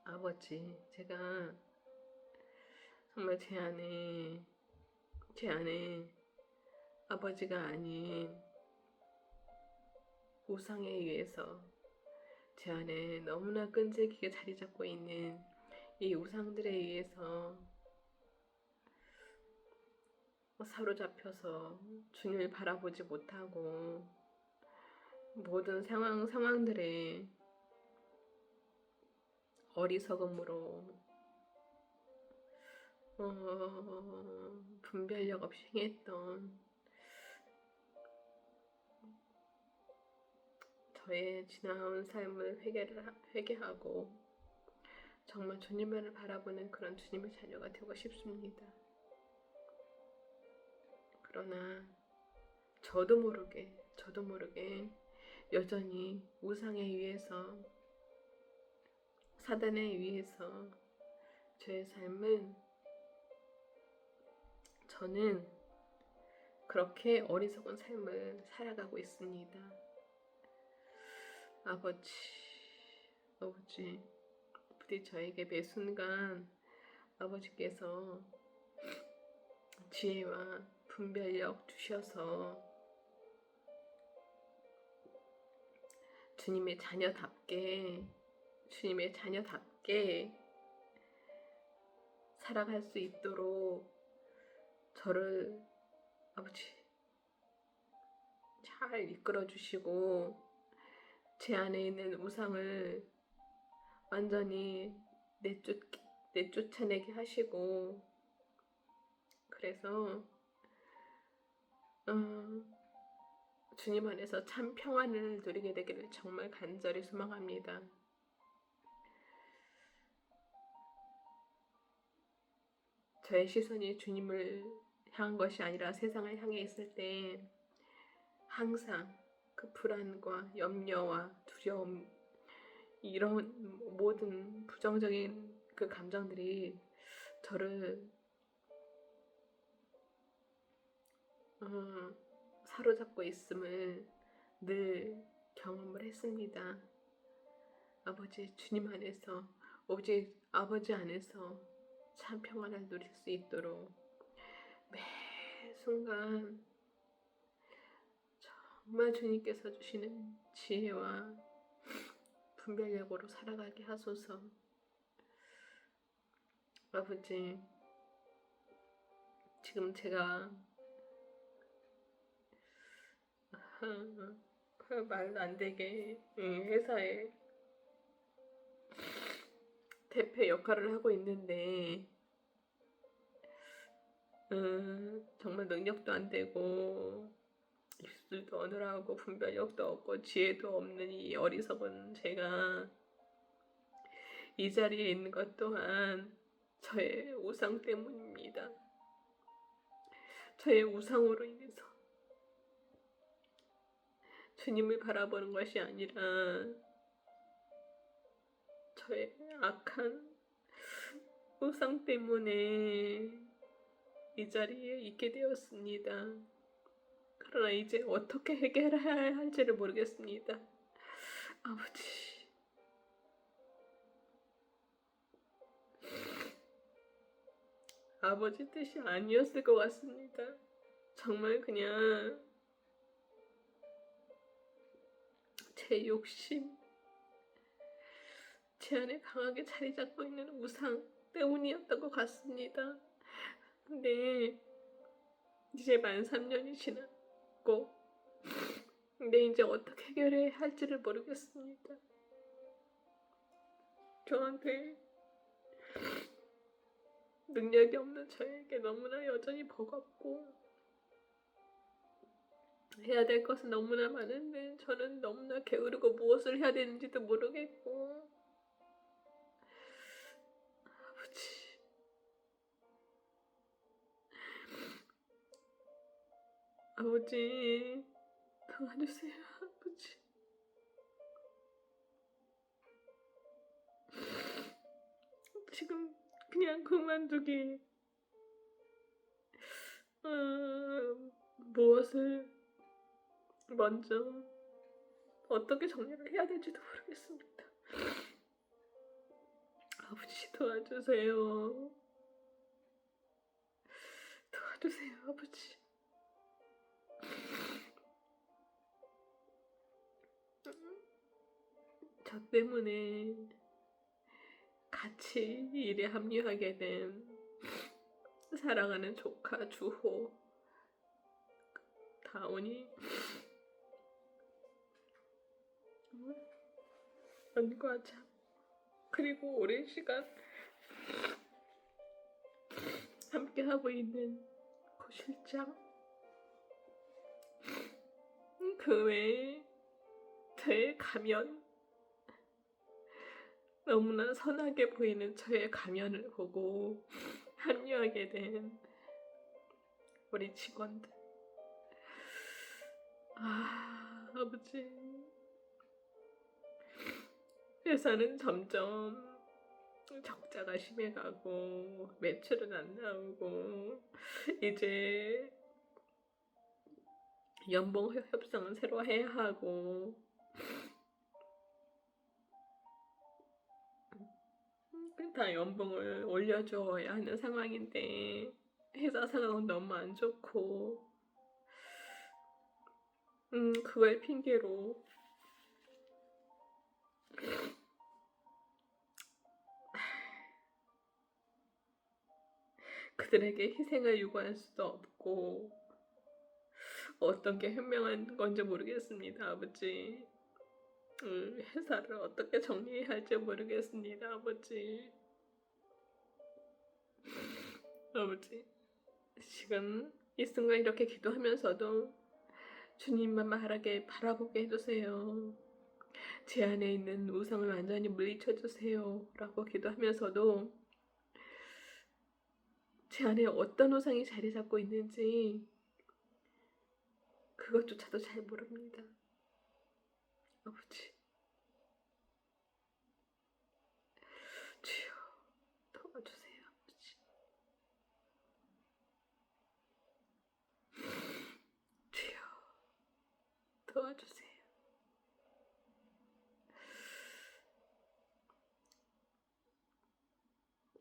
아버지, 제가 정말 제 안에 아버지가 아닌 우상에 의해서 제 안에 너무나 끈질기게 자리 잡고 있는 이 우상들에 의해서 사로잡혀서 주님을 바라보지 못하고 모든 상황들에 어리석음으로 분별력 없이 행했던 저의 지나온 삶을 회개하고 정말 주님만을 바라보는 그런 주님의 자녀가 되고 싶습니다. 그러나 저도 모르게 여전히 우상에 의해서, 사단에 의해서 저의 삶은 저는 그렇게 어리석은 삶을 살아가고 있습니다. 아버지, 부디 저에게 매 순간 아버지께서 지혜와 분별력 주셔서 주님의 자녀답게 살아갈 수 있도록 저를 아버지 잘 이끌어 주시고 제 안에 있는 우상을 완전히 내쫓아내게 하시고, 그래서 주님 안에서 참 평안을 누리게 되기를 정말 간절히 소망합니다. 저의 시선이 주님을 향한 것이 아니라 세상을 향해 있을 때 항상 그 불안과 염려와 두려움, 이런 모든 부정적인 그 감정들이 저를 사로잡고 있음을 늘 경험을 했습니다. 주님 안에서, 오직 아버지 안에서 참 평안을 누릴 수 있도록 매 순간 정말 주님께서 주시는 지혜와 분별력으로 살아가게 하소서. 아버지, 지금 제가 말도 안 되게 회사에 대표 역할을 하고 있는데 정말 능력도 안 되고 입술도 어눌하고 분별력도 없고 지혜도 없는 이 어리석은 제가 이 자리에 있는 것 또한 저의 우상 때문입니다. 저의 우상으로 인해서 주님을 바라보는 것이 아니라 저의 악한 우상 때문에 이 자리에 있게 되었습니다. 그러나 이제 어떻게 해결해야 할지를 모르겠습니다. 아버지 뜻이 아니었을 것 같습니다. 정말 그냥 제 욕심, 제 안에 강하게 자리 잡고 있는 우상 때문이었던 것 같습니다. 근데 이제 만 3년이 지났고 근데 이제 어떻게 해결해야 할지를 모르겠습니다. 저한테 능력이 없는 저에게 너무나 여전히 버겁고 해야 될 것은 너무나 많은데 저는 너무나 게으르고 무엇을 해야 되는지도 모르겠고 아버지 도와주세요. 아버지 지금 그냥 그만두기 무엇을 먼저 어떻게 정리를 해야 될지도 모르겠습니다. 아버지 도와주세요. 도와주세요 아버지. 저 때문에 같이 일에 합류하게 된 사랑하는 조카 주호 다온이 연과자 그리고 오랜 시간 함께하고 있는 고 실장 그 외에 저의 가면 너무나 선하게 보이는 저의 가면을 보고 합류하게 된 우리 직원들 아버지 회사는 점점 적자가 심해가고 매출은 안 나오고 이제 연봉 협상은 새로 해야 하고 다 연봉을 올려줘야 하는 상황인데 회사 상황은 너무 안 좋고 그걸 핑계로 그들에게 희생을 요구할 수도 없고 어떤 게 현명한 건지 모르겠습니다, 아버지. 회사를 어떻게 정리해야 할지 모르겠습니다, 아버지. 아버지, 지금 이 순간 이렇게 기도하면서도 주님만 말하게 바라보게 해주세요. 제 안에 있는 우상을 완전히 물리쳐주세요 라고 기도하면서도 제 안에 어떤 우상이 자리 잡고 있는지 그것조차도 잘 모릅니다. 아버지, 주여 도와주세요. 아버지, 주여 도와주세요.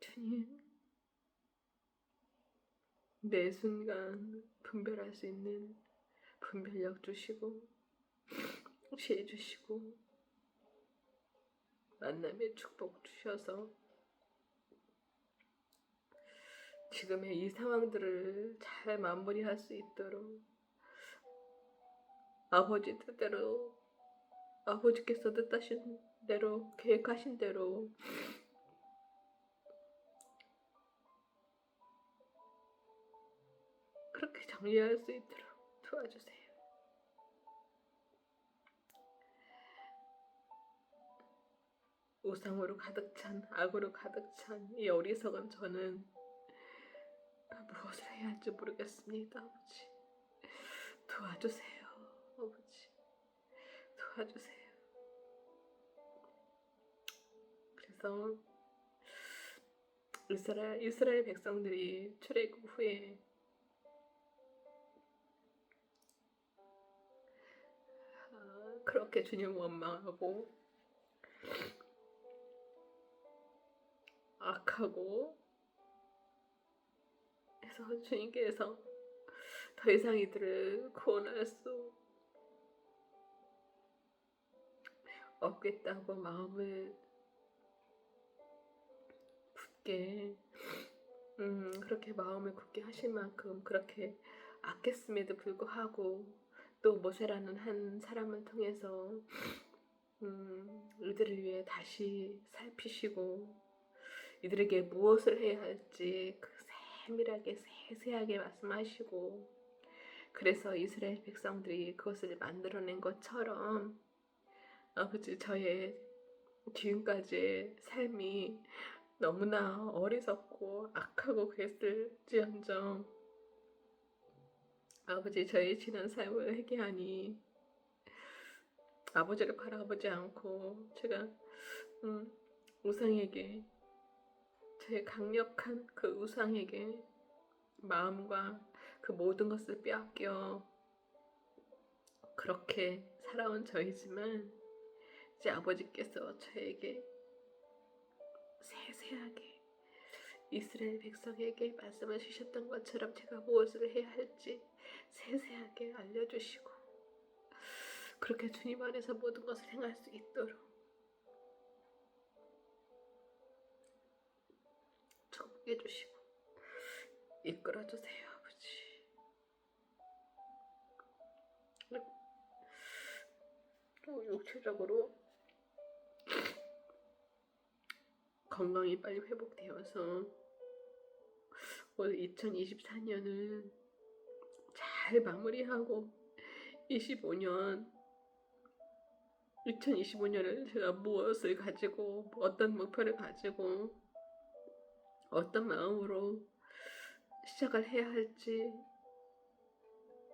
주님, 매 순간 분별할 수 있는 분별력 주시고 지혜 주시고 만남의 축복 주셔서 지금의 이 상황들을 잘 마무리할 수 있도록 아버지 뜻대로 아버지께서 뜻하신 대로 계획하신 대로 그렇게 정리할 수 있도록 도와주세요. 우상으로 가득 찬, 악으로 가득 찬 이 어리석은 저는 무엇을 해야 할지 모르겠습니다. 아버지, 도와주세요. 아버지, 도와주세요. 그래서 이스라엘 백성들이 출애굽 후에 그렇게 주님 원망하고 악하고 해서 주님께서 더 이상 이들을 구원할 수 없겠다고 마음을 굳게 그렇게 마음을 굳게 하실 만큼 그렇게 악했음에도 불구하고 또 모세라는 한 사람을 통해서 이들을 위해 다시 살피시고 이들에게 무엇을 해야 할지 그 세밀하게 세세하게 말씀하시고 그래서 이스라엘 백성들이 그것을 만들어낸 것처럼 아버지 저의 지금까지의 삶이 너무나 어리석고 악하고 그랬을지언정 아버지 저의 지난 삶을 회개하니 아버지를 바라보지 않고 제가 우상에게 제 강력한 그 우상에게 마음과 그 모든 것을 빼앗겨 그렇게 살아온 저이지만 이제 아버지께서 저에게 세세하게 이스라엘 백성에게 말씀을 주셨던 것처럼 제가 무엇을 해야 할지 세세하게 알려주시고 그렇게 주님 안에서 모든 것을 행할 수 있도록 축복해 주시고 이끌어 주세요, 아버지. 또 육체적으로 건강이 빨리 회복되어서 올 2024년을 잘 마무리하고 2025년을 제가 무엇을 가지고 어떤 목표를 가지고 어떤 마음으로 시작을 해야 할지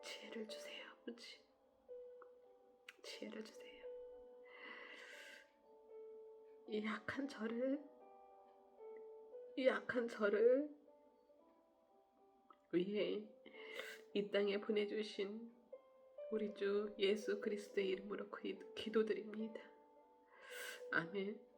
지혜를 주세요, 아버지. 지혜를 주세요. 이 약한 저를 이 약한 저를 위해 이 땅에 보내주신 우리 주 예수 그리스도의 이름으로 기도드립니다. 아멘.